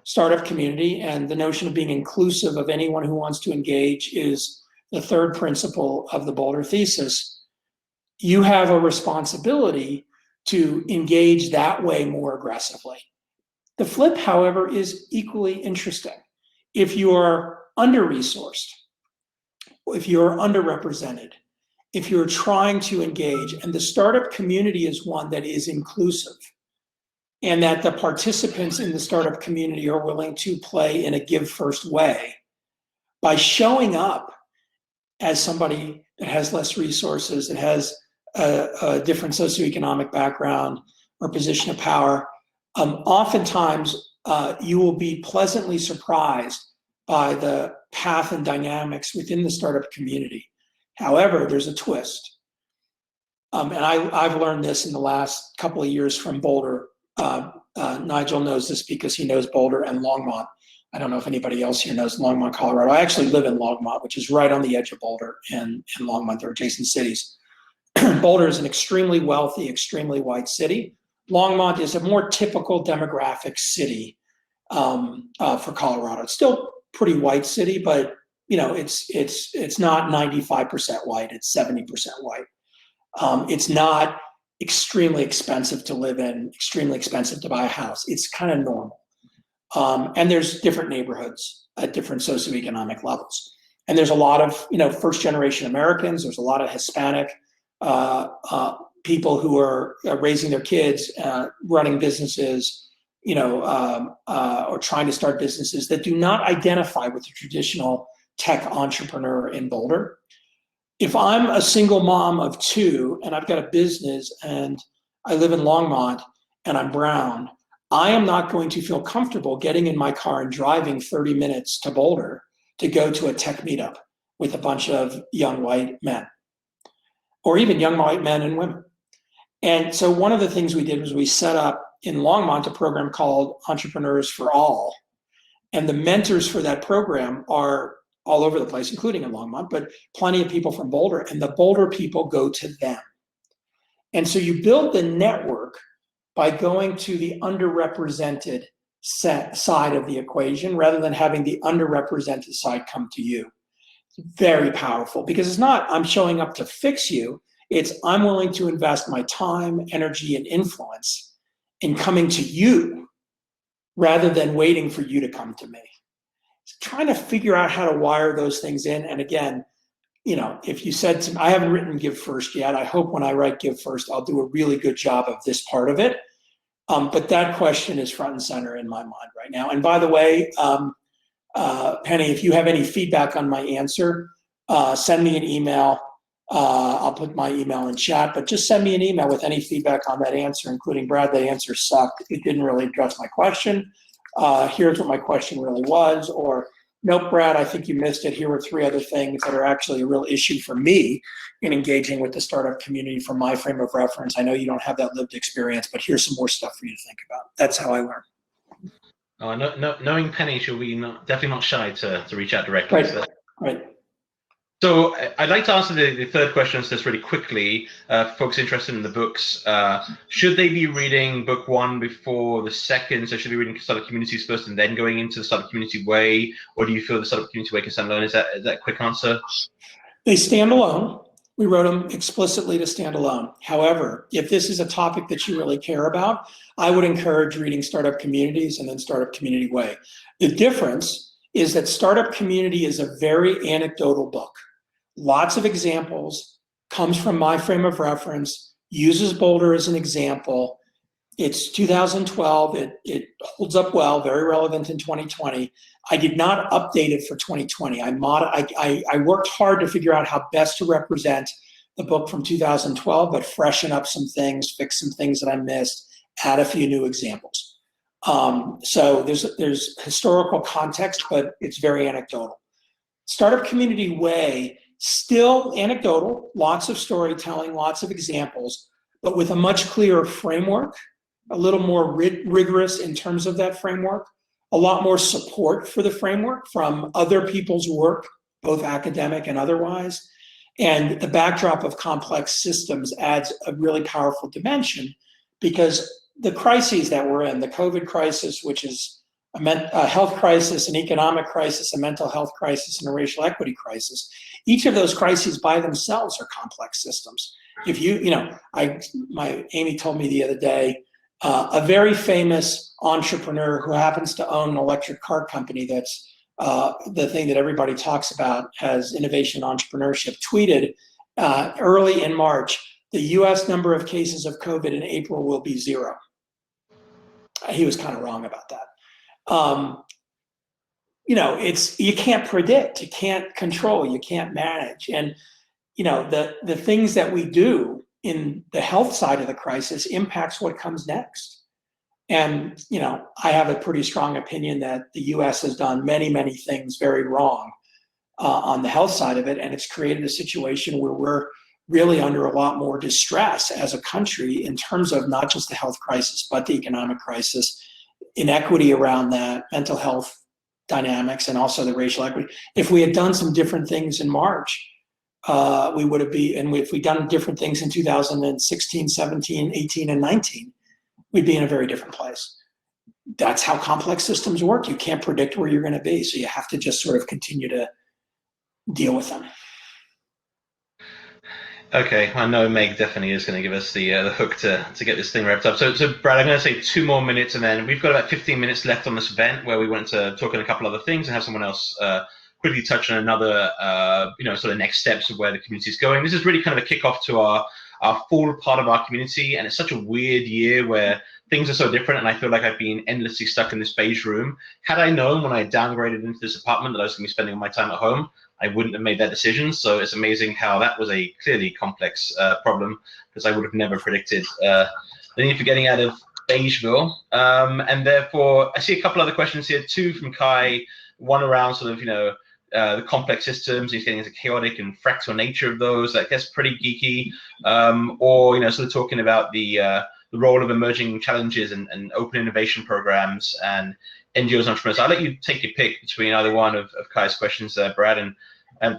startup community, and the notion of being inclusive of anyone who wants to engage is the 3rd principle of the Boulder thesis, you have a responsibility to engage that way more aggressively. The flip, however, is equally interesting. If you're under-resourced, if you're underrepresented, if you're trying to engage, and the startup community is one that is inclusive, and that the participants in the startup community are willing to play in a give first way, by showing up as somebody that has less resources, that has a different socioeconomic background or position of power, oftentimes you will be pleasantly surprised by the path and dynamics within the startup community. However, there's a twist. And I've learned this in the last couple of years from Boulder. Nigel knows this because he knows Boulder and Longmont. I don't know if anybody else here knows Longmont, Colorado. I actually live in Longmont, which is right on the edge of Boulder and Longmont. They're adjacent cities. Boulder is an extremely wealthy, extremely white city. Longmont is a more typical demographic city for Colorado. It's still a pretty white city, but it's not 95% white, it's 70% white. It's not extremely expensive to live in, extremely expensive to buy a house. It's kind of normal. And there's different neighborhoods at different socioeconomic levels. And there's a lot of, first generation Americans, there's a lot of Hispanic people who are raising their kids, running businesses, or trying to start businesses that do not identify with the traditional tech entrepreneur in Boulder. If I'm a single mom of two and I've got a business and I live in Longmont and I'm brown, I am not going to feel comfortable getting in my car and driving 30 minutes to Boulder to go to a tech meetup with a bunch of young white men, or even young white men and women. And so one of the things we did was we set up in Longmont a program called Entrepreneurs for All. And the mentors for that program are all over the place, including in Longmont, but plenty of people from Boulder, and the Boulder people go to them. And so you build the network by going to the underrepresented side of the equation rather than having the underrepresented side come to you. It's very powerful, because it's not I'm showing up to fix you, it's I'm willing to invest my time, energy, and influence in coming to you rather than waiting for you to come to me. Trying to figure out how to wire those things in. And again, if you said to me, I haven't written Give First yet. I hope when I write Give First, I'll do a really good job of this part of it. But that question is front and center in my mind right now. And by the way, Penny, if you have any feedback on my answer, send me an email. I'll put my email in chat, but just send me an email with any feedback on that answer, including Brad, that answer sucked. It didn't really address my question. Here's what my question really was, or nope, Brad, I think you missed it. Here were 3 other things that are actually a real issue for me in engaging with the startup community from my frame of reference. I know you don't have that lived experience, but here's some more stuff for you to think about. That's how I learn. Knowing Penny, she'll be definitely not shy to reach out directly. Right. Right. So I'd like to answer the third question to this really quickly. Folks interested in the books, should they be reading book 1 before the second? So should they be reading Startup Communities first and then going into the Startup Community Way? Or do you feel the Startup Community Way can stand alone? Is that a quick answer? They stand alone. We wrote them explicitly to stand alone. However, if this is a topic that you really care about, I would encourage reading Startup Communities and then Startup Community Way. The difference is that Startup Community is a very anecdotal book. Lots of examples, comes from my frame of reference, uses Boulder as an example. It's 2012, it holds up well, very relevant in 2020. I did not update it for 2020. I worked hard to figure out how best to represent the book from 2012, but freshen up some things, fix some things that I missed, add a few new examples. So there's historical context, but it's very anecdotal. Startup Community Way, still anecdotal, lots of storytelling, lots of examples, but with a much clearer framework, a little more rigorous in terms of that framework, a lot more support for the framework from other people's work, both academic and otherwise. And the backdrop of complex systems adds a really powerful dimension, because the crises that we're in, the COVID crisis, which is a health crisis, an economic crisis, a mental health crisis, and a racial equity crisis. Each of those crises by themselves are complex systems. If Amy told me the other day, a very famous entrepreneur who happens to own an electric car company that's the thing that everybody talks about as innovation entrepreneurship, tweeted early in March, the US number of cases of COVID in April will be 0. He was kind of wrong about that. You can't predict, you can't control, you can't manage. And, the things that we do in the health side of the crisis impacts what comes next. And, I have a pretty strong opinion that the US has done many, many things very wrong on the health side of it. And it's created a situation where we're really under a lot more distress as a country in terms of not just the health crisis, but the economic crisis, inequity around that, mental health dynamics, and also the racial equity. If we had done some different things in March, we would have been, and if we'd done different things in 2016, 17, 18, and 19, we'd be in a very different place. That's how complex systems work. You can't predict where you're going to be. So you have to just sort of continue to deal with them. Okay, I know Meg definitely is going to give us the hook to get this thing wrapped up. So Brad, I'm going to say 2 more minutes, and then we've got about 15 minutes left on this event where we want to talk on a couple other things and have someone else quickly touch on another, sort of next steps of where the community is going. This is really kind of a kickoff to our fall part of our community, and it's such a weird year where things are so different, and I feel like I've been endlessly stuck in this beige room. Had I known when I downgraded into this apartment that I was going to be spending all my time at home, I wouldn't have made that decision. So it's amazing how that was a clearly complex problem, because I would have never predicted the need for getting out of Beigeville. And therefore, I see a couple other questions here, 2 from Kai, one around sort of, the complex systems, he's getting into chaotic and fractal nature of those. That gets pretty geeky. Or, sort of talking about the role of emerging challenges and open innovation programs and NGOs and entrepreneurs. I'll let you take your pick between either one of Kai's questions there, Brad, and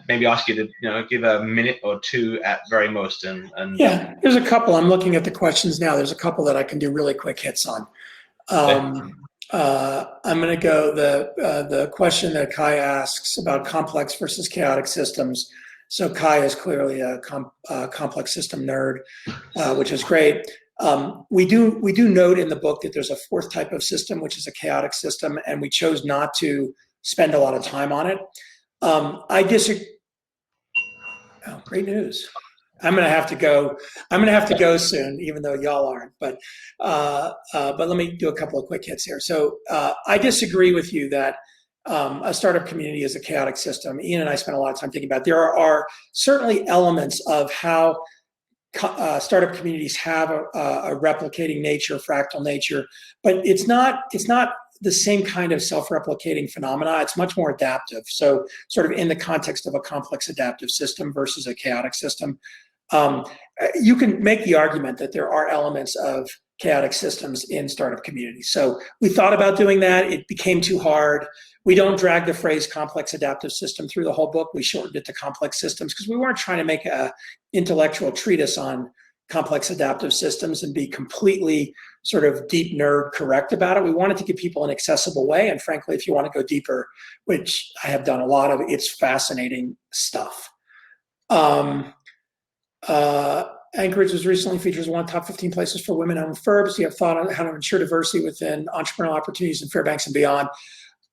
maybe ask you to give a minute or 2 at very most. And yeah, there's a couple. I'm looking at the questions now. There's a couple that I can do really quick hits on. I'm going to go the question that Kai asks about complex versus chaotic systems. So Kai is clearly a complex system nerd, which is great. We do note in the book that there's a 4th type of system, which is a chaotic system, and we chose not to spend a lot of time on it. I disagree. Oh, great news. I'm gonna have to go soon, even though y'all aren't. But let me do a couple of quick hits here. So I disagree with you that a startup community is a chaotic system. Ian and I spent a lot of time thinking about it. There are certainly elements of how startup communities have a replicating nature, fractal nature, but it's not the same kind of self-replicating phenomena. It's much more adaptive. So sort of in the context of a complex adaptive system versus a chaotic system, you can make the argument that there are elements of chaotic systems in startup communities. So we thought about doing that. It became too hard. We don't drag the phrase complex adaptive system through the whole book. We shortened it to complex systems because we weren't trying to make an intellectual treatise on complex adaptive systems and be completely sort of deep nerd correct about it. We wanted to give people an accessible way. And frankly, if you want to go deeper, which I have done a lot of, it's fascinating stuff. Anchorage was recently featured as one of the top 15 places for women-owned firms. You have thought on how to ensure diversity within entrepreneurial opportunities in Fairbanks and beyond.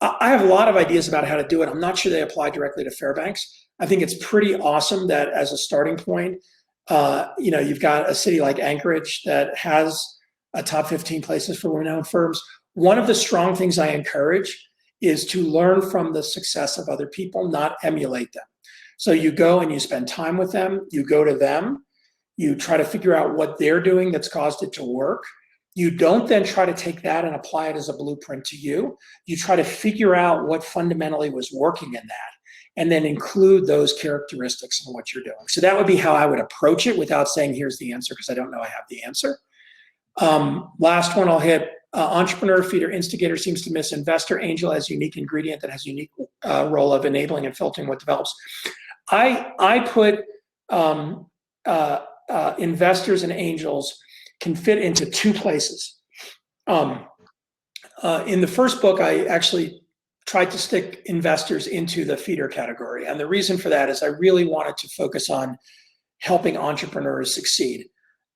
I have a lot of ideas about how to do it. I'm not sure they apply directly to Fairbanks. I think it's pretty awesome that as a starting point, you've got a city like Anchorage that has a top 15 places for women-owned firms. One of the strong things I encourage is to learn from the success of other people, not emulate them. So you go and you spend time with them, you go to them, you try to figure out what they're doing that's caused it to work. You don't then try to take that and apply it as a blueprint to you. You try to figure out what fundamentally was working in that and then include those characteristics in what you're doing. So that would be how I would approach it without saying, here's the answer, because I don't know I have the answer. Last one I'll hit. Entrepreneur, feeder, instigator seems to miss investor. Angel as unique ingredient that has unique role of enabling and filtering what develops. I put investors and angels can fit into 2 places. In the first book, I actually tried to stick investors into the feeder category. And the reason for that is I really wanted to focus on helping entrepreneurs succeed.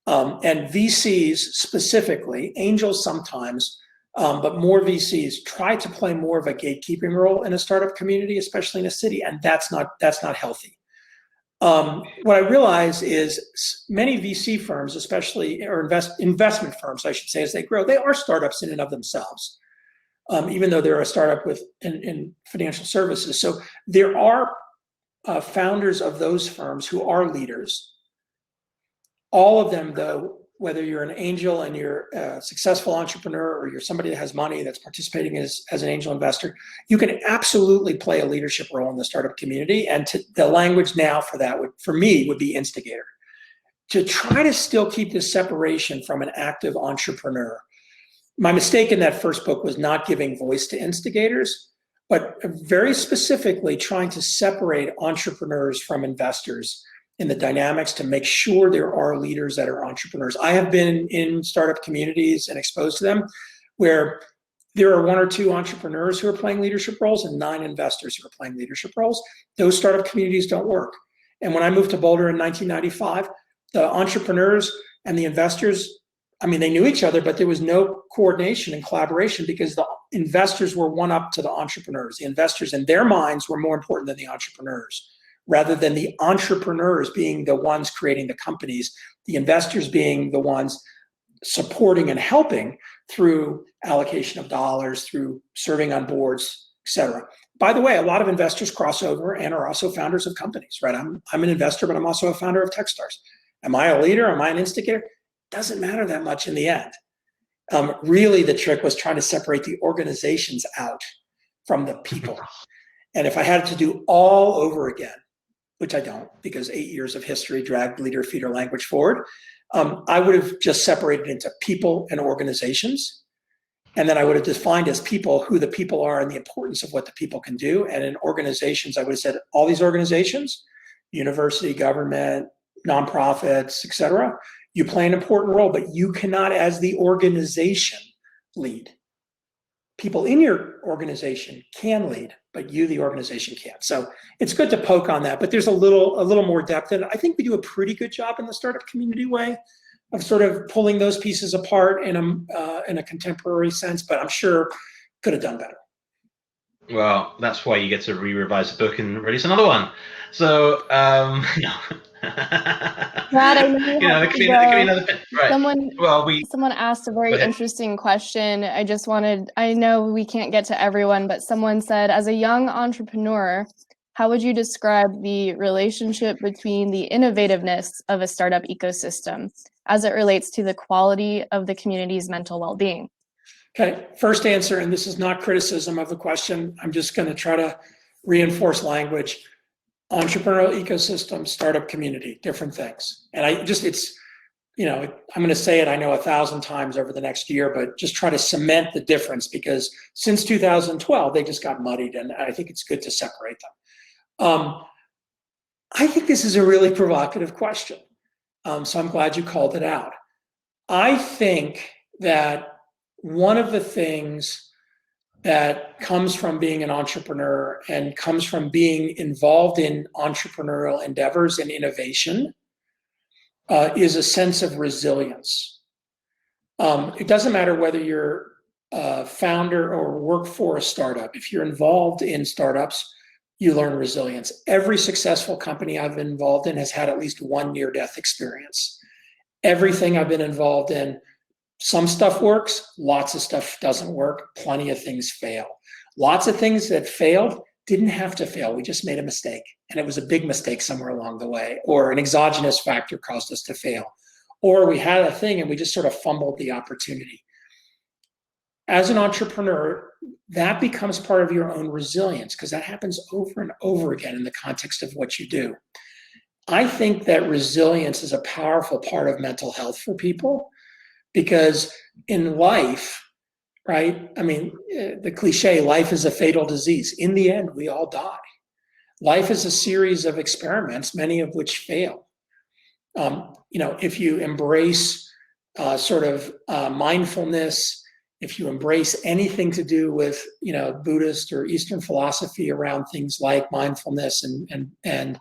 And VCs specifically, angels sometimes, but more VCs try to play more of a gatekeeping role in a startup community, especially in a city, and that's not healthy. What I realize is many VC firms, especially, or investment firms, I should say, as they grow, they are startups in and of themselves, even though they're a startup in financial services. So there are founders of those firms who are leaders. All of them, though, whether you're an angel and you're a successful entrepreneur or you're somebody that has money that's participating as an angel investor, you can absolutely play a leadership role in the startup community. And the language now for that for me would be instigator. To try to still keep this separation from an active entrepreneur. My mistake in that first book was not giving voice to instigators, but very specifically trying to separate entrepreneurs from investors in the dynamics to make sure there are leaders that are entrepreneurs. I have been in startup communities and exposed to them where there are 1 or 2 entrepreneurs who are playing leadership roles and 9 investors who are playing leadership roles. Those startup communities don't work. And when I moved to Boulder in 1995, the entrepreneurs and the investors, I mean, they knew each other, but there was no coordination and collaboration because the investors were one up to the entrepreneurs. The investors in their minds were more important than the entrepreneurs, rather than the entrepreneurs being the ones creating the companies, the investors being the ones supporting and helping through allocation of dollars, through serving on boards, et cetera. By the way, a lot of investors cross over and are also founders of companies, right? I'm an investor, but I'm also a founder of Techstars. Am I a leader? Am I an instigator? Doesn't matter that much in the end. Really, the trick was trying to separate the organizations out from the people. And if I had to do all over again, which I don't, because 8 years of history dragged leader, feeder language forward, I would have just separated into people and organizations. And then I would have defined as people who the people are and the importance of what the people can do. And in organizations, I would have said all these organizations, university, government, nonprofits, et cetera, you play an important role, but you cannot, as the organization, lead. People in your organization can lead, but you, the organization, can't. So it's good to poke on that, but there's a little more depth. And I think we do a pretty good job in the startup community way of sort of pulling those pieces apart in a contemporary sense, but I'm sure could have done better. Well, that's why you get to re-revise the book and release another one. So, no. Brad, I know there could be another. Right. Someone asked a very interesting question. I know we can't get to everyone, but someone said, as a young entrepreneur, how would you describe the relationship between the innovativeness of a startup ecosystem as it relates to the quality of the community's mental well-being? Okay, first answer, and this is not criticism of the question. I'm just going to try to reinforce language. Entrepreneurial ecosystem, startup community, different things. And I'm going to say it, I know 1,000 times over the next year, but just try to cement the difference, because since 2012, they just got muddied, and I think it's good to separate them. I think this is a really provocative question. So I'm glad you called it out. I think that one of the things that comes from being an entrepreneur and comes from being involved in entrepreneurial endeavors and innovation is a sense of resilience. It doesn't matter whether you're a founder or work for a startup. If you're involved in startups, you learn resilience. Every successful company I've been involved in has had at least one near-death experience. Everything I've been involved in, some stuff works, lots of stuff doesn't work, plenty of things fail. Lots of things that failed didn't have to fail, we just made a mistake. And it was a big mistake somewhere along the way, or an exogenous factor caused us to fail. Or we had a thing and we just sort of fumbled the opportunity. As an entrepreneur, that becomes part of your own resilience, because that happens over and over again in the context of what you do. I think that resilience is a powerful part of mental health for people. Because in life, right, I mean, the cliche, life is a fatal disease. In the end, we all die. Life is a series of experiments, many of which fail. If you embrace mindfulness, if you embrace anything to do with, Buddhist or Eastern philosophy around things like mindfulness and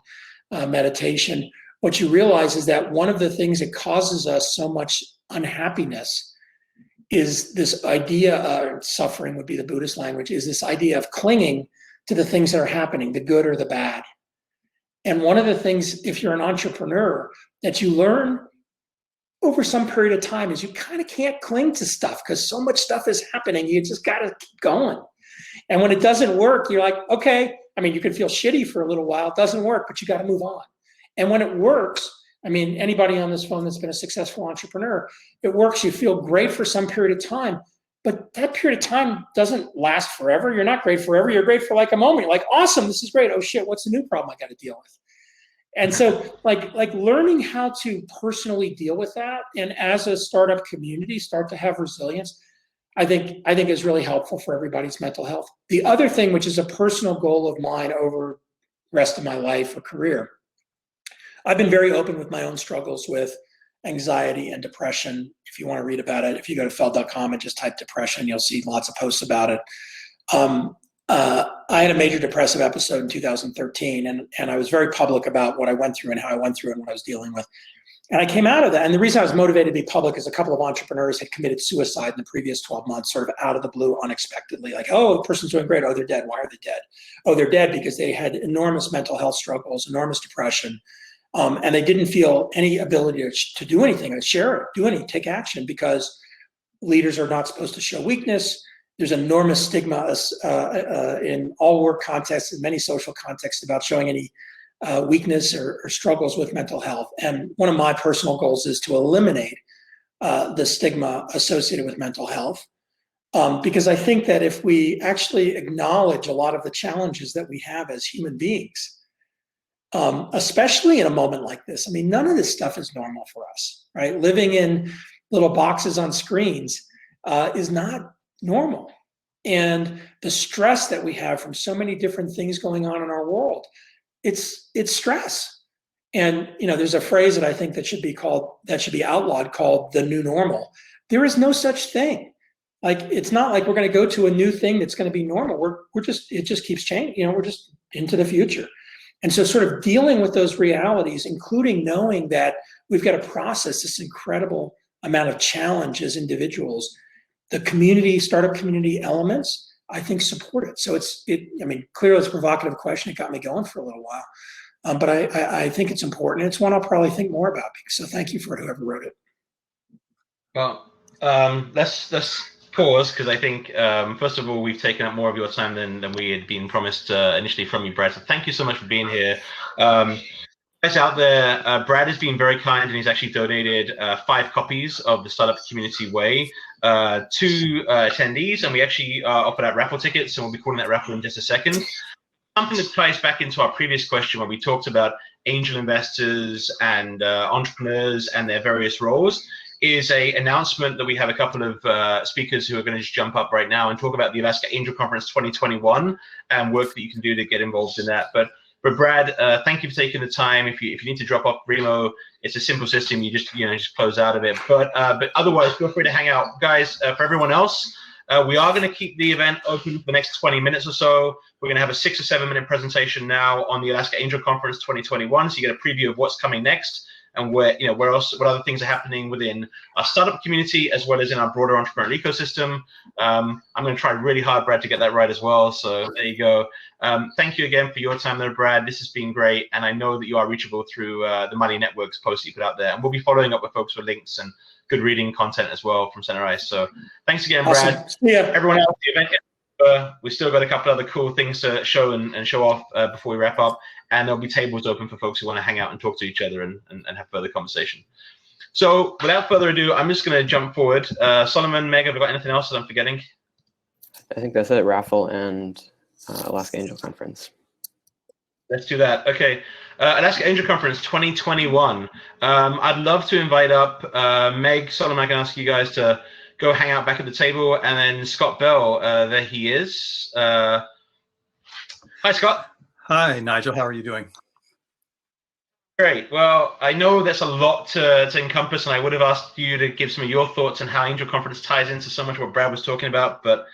meditation, what you realize is that one of the things that causes us so much unhappiness is this idea, suffering would be the Buddhist language, is this idea of clinging to the things that are happening, the good or the bad. And one of the things, if you're an entrepreneur, that you learn over some period of time is you kind of can't cling to stuff, because so much stuff is happening. You just got to keep going. And when it doesn't work, you're like, okay, I mean, you can feel shitty for a little while. It doesn't work, but you got to move on. And when it works, I mean, anybody on this phone that's been a successful entrepreneur, it works, you feel great for some period of time, but that period of time doesn't last forever. You're not great forever. You're great for like a moment. You're like, awesome, this is great. Oh shit, what's the new problem I got to deal with? And so like learning how to personally deal with that, and as a startup community, start to have resilience, I think is really helpful for everybody's mental health. The other thing, which is a personal goal of mine over the rest of my life or career, I've been very open with my own struggles with anxiety and depression. If you want to read about it, if you go to Feld.com and just type depression, you'll see lots of posts about it. I had a major depressive episode in 2013, and I was very public about what I went through and how I went through it and what I was dealing with. And I came out of that. And the reason I was motivated to be public is a couple of entrepreneurs had committed suicide in the previous 12 months, sort of out of the blue, unexpectedly. Like, oh, the person's doing great. Oh, they're dead. Why are they dead? Oh, they're dead because they had enormous mental health struggles, enormous depression. And they didn't feel any ability to do anything, to share it, do anything, take action, because leaders are not supposed to show weakness. There's enormous stigma in all work contexts, in many social contexts, about showing any weakness or struggles with mental health. And one of my personal goals is to eliminate the stigma associated with mental health. Because I think that if we actually acknowledge a lot of the challenges that we have as human beings, especially in a moment like this, I mean, none of this stuff is normal for us, right? Living in little boxes on screens is not normal. And the stress that we have from so many different things going on in our world, it's stress. And there's a phrase that I think that should be outlawed, called the new normal. There is no such thing. Like, it's not like we're going to go to a new thing that's going to be normal. It just keeps changing. We're just into the future. And so sort of dealing with those realities, including knowing that we've got to process this incredible amount of challenge as individuals, the startup community elements, I think, support it. So clearly it's a provocative question. It got me going for a little while. But I think it's important. It's one I'll probably think more about. So thank you for whoever wrote it. Well, let's pause, because I think, first of all, we've taken up more of your time than we had been promised initially from you, Brad. So thank you so much for being here. Guys out there, Brad has been very kind, and he's actually donated 5 copies of the Startup Community Way to attendees, and we actually offered out raffle tickets, and we'll be calling that raffle in just a second. Something that ties back into our previous question where we talked about angel investors and entrepreneurs and their various roles is a announcement that we have a couple of speakers who are going to just jump up right now and talk about the Alaska Angel Conference 2021 and work that you can do to get involved in that. But Brad, thank you for taking the time. If you need to drop off Remo, it's a simple system. You just close out of it. But otherwise, feel free to hang out, guys. For everyone else, we are going to keep the event open for the next 20 minutes or so. We're going to have a 6 or 7 minute presentation now on the Alaska Angel Conference 2021, so you get a preview of what's coming next and what other things are happening within our startup community as well as in our broader entrepreneurial ecosystem. I'm going to try really hard, Brad, to get that right as well. So there you go. Thank you again for your time there, Brad. This has been great, and I know that you are reachable through the Money Network's posts that you put out there, and we'll be following up with folks for links and good reading content as well from Center Ice. So thanks again, Brad. Awesome. Yeah. Everyone else, the event. We've still got a couple other cool things to show and show off before we wrap up, and there'll be tables open for folks who want to hang out and talk to each other and have further conversation. So without further ado, I'm just going to jump forward. Solomon, Meg, have you got anything else that I'm forgetting? I think that's it. Raffle and Alaska Angel Conference. Let's do that. Okay. Alaska Angel Conference 2021. I'd love to invite up Meg, Solomon. I can ask you guys to go hang out back at the table, and then Scott Bell, there he is. Hi, Scott. Hi, Nigel. How are you doing? Great. Well, I know there's a lot to encompass, and I would have asked you to give some of your thoughts on how Angel Conference ties into so much what Brad was talking about, but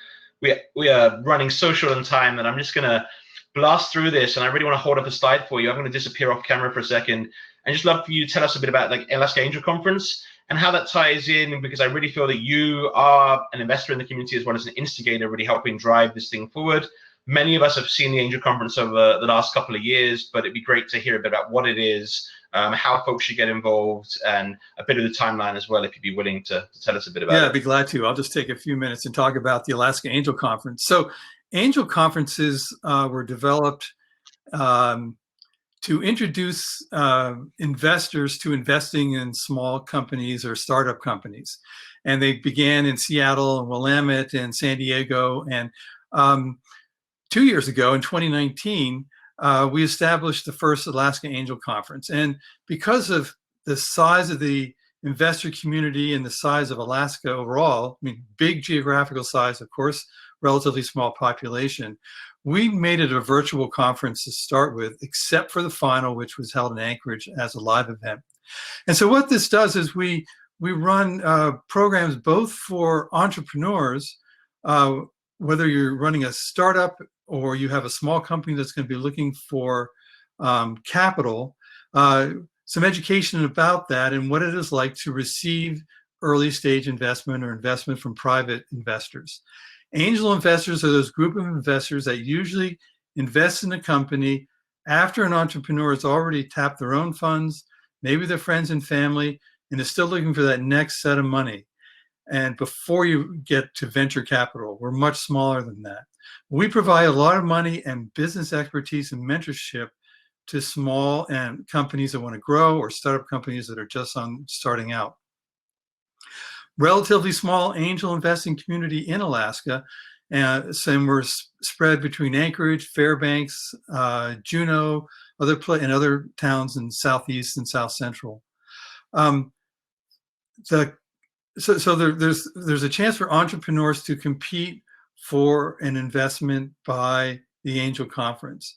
we are running so short on time that I'm just going to blast through this, and I really want to hold up a slide for you. I'm going to disappear off camera for a second, and just love for you to tell us a bit about Alaska Angel Conference and how that ties in, because I really feel that you are an investor in the community as well as an instigator, really helping drive this thing forward. Many of us have seen the Angel Conference over the last couple of years, but it'd be great to hear a bit about what it is, how folks should get involved, and a bit of the timeline as well, if you'd be willing to tell us a bit about it. Yeah, I'd be glad to. I'll just take a few minutes and talk about the Alaska Angel Conference. So Angel Conferences were developed to introduce investors to investing in small companies or startup companies. And they began in Seattle and Willamette and San Diego. And 2 years ago, in 2019, we established the first Alaska Angel Conference. And because of the size of the investor community and the size of Alaska overall, I mean, big geographical size, of course, relatively small population, we made it a virtual conference to start with, except for the final, which was held in Anchorage as a live event. And so what this does is we run programs both for entrepreneurs, whether you're running a startup or you have a small company that's going to be looking for capital, some education about that and what it is like to receive early stage investment or investment from private investors. Angel investors are those group of investors that usually invest in a company after an entrepreneur has already tapped their own funds, maybe their friends and family, and is still looking for that next set of money. And before you get to venture capital, we're much smaller than that. We provide a lot of money and business expertise and mentorship to small and companies that want to grow or startup companies that are just starting out. Relatively small angel investing community in Alaska, and we're spread between Anchorage, Fairbanks, Juneau, and other towns in Southeast and South Central. So there's a chance for entrepreneurs to compete for an investment by the Angel Conference.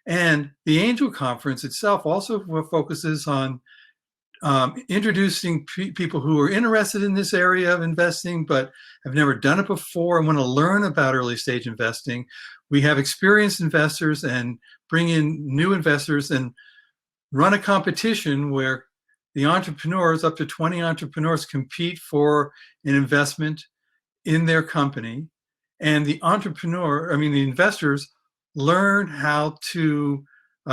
And the Angel Conference itself also focuses on introducing people who are interested in this area of investing but have never done it before and want to learn about early stage investing. We have experienced investors and bring in new investors and run a competition where the entrepreneurs, up to 20 entrepreneurs, compete for an investment in their company. And the investors learn how to,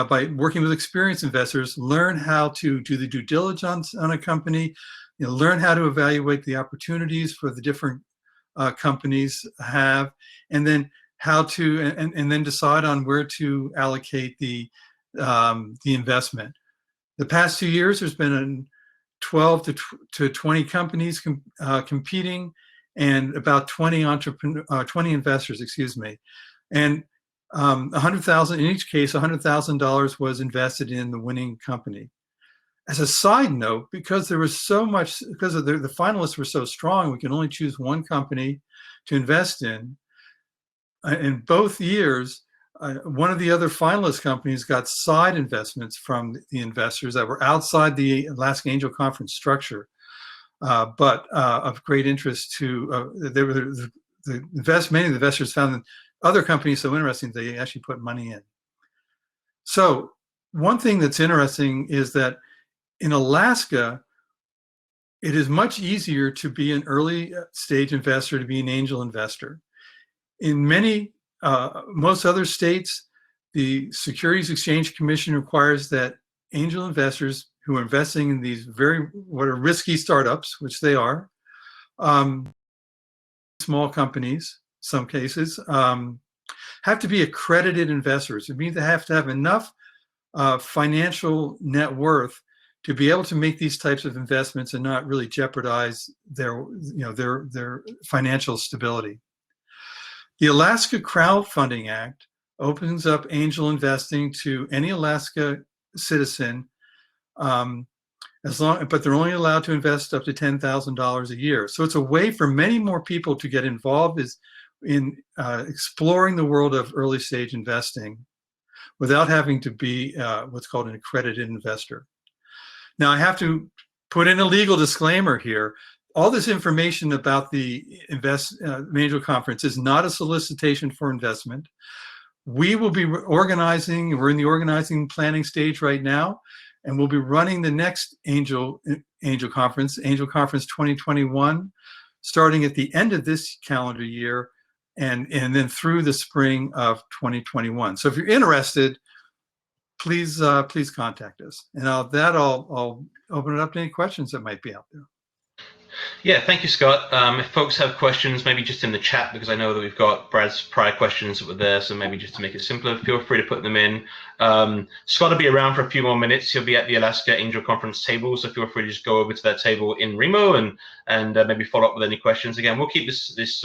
by working with experienced investors, learn how to do the due diligence on a company, learn how to evaluate the opportunities for the different companies have, and then how to, and then decide on where to allocate the investment. The past 2 years, there's been 12 to 20 companies competing, and about 20 investors, excuse me, and $100,000 in each case. $100,000 was invested in the winning company. As a side note, because there was so much, because of the finalists were so strong, we can only choose one company to invest in. In both years, one of the other finalist companies got side investments from the investors that were outside the Alaska Angel Conference structure, but of great interest to many of the investors found that other companies so interesting they actually put money in. So one thing that's interesting is that in Alaska, it is much easier to be an early stage investor, to be an angel investor. In most other states, the Securities Exchange Commission requires that angel investors who are investing in these what are risky startups, which they are, small companies, some cases, have to be accredited investors. It means they have to have enough financial net worth to be able to make these types of investments and not really jeopardize their financial stability. The Alaska Crowdfunding Act opens up angel investing to any Alaska citizen, but they're only allowed to invest up to $10,000 a year. So it's a way for many more people to get involved in exploring the world of early stage investing without having to be what's called an accredited investor. Now, I have to put in a legal disclaimer here. All this information about the Angel Conference is not a solicitation for investment. We will be organizing, we're in the organizing planning stage right now, and we'll be running the next Angel Conference, Angel Conference 2021, starting at the end of this calendar year and then through the spring of 2021. So if you're interested, please contact us. And I'll open it up to any questions that might be out there. Yeah, thank you, Scott. If folks have questions, maybe just in the chat, because I know that we've got Brad's prior questions that were there, so maybe just to make it simpler, feel free to put them in. Scott will be around for a few more minutes. He'll be at the Alaska Angel Conference table, so feel free to just go over to that table in Remo and maybe follow up with any questions. Again, we'll keep this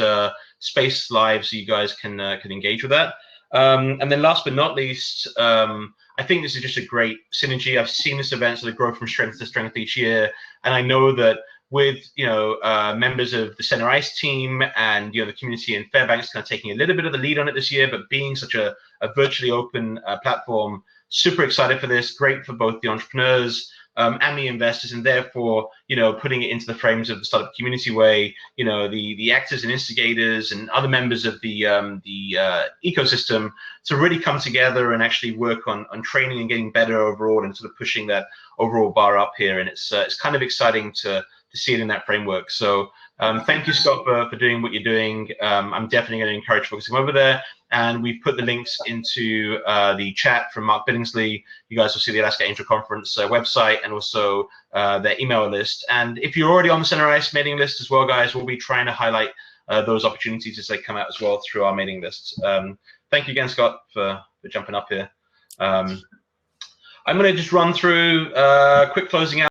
space live so you guys can engage with that. And then last but not least, I think this is just a great synergy. I've seen this event sort of grow from strength to strength each year, and I know that with members of the Center Ice team and the community in Fairbanks kind of taking a little bit of the lead on it this year, but being such a virtually open platform. Super excited for this. Great for both the entrepreneurs and the investors, and therefore putting it into the frames of the Startup Community Way. The actors and instigators and other members of the ecosystem to really come together and actually work on training and getting better overall, and sort of pushing that overall bar up here. And it's kind of exciting to see it in that framework. So thank you, Scott, for doing what you're doing. I'm definitely going to encourage folks to come over there. And we've put the links into the chat from Mark Billingsley. You guys will see the Alaska Angel Conference website and also their email list. And if you're already on the Center Ice mailing list as well, guys, we'll be trying to highlight those opportunities as they come out as well through our mailing lists. Thank you again, Scott, for jumping up here. I'm going to just run through quick closing out.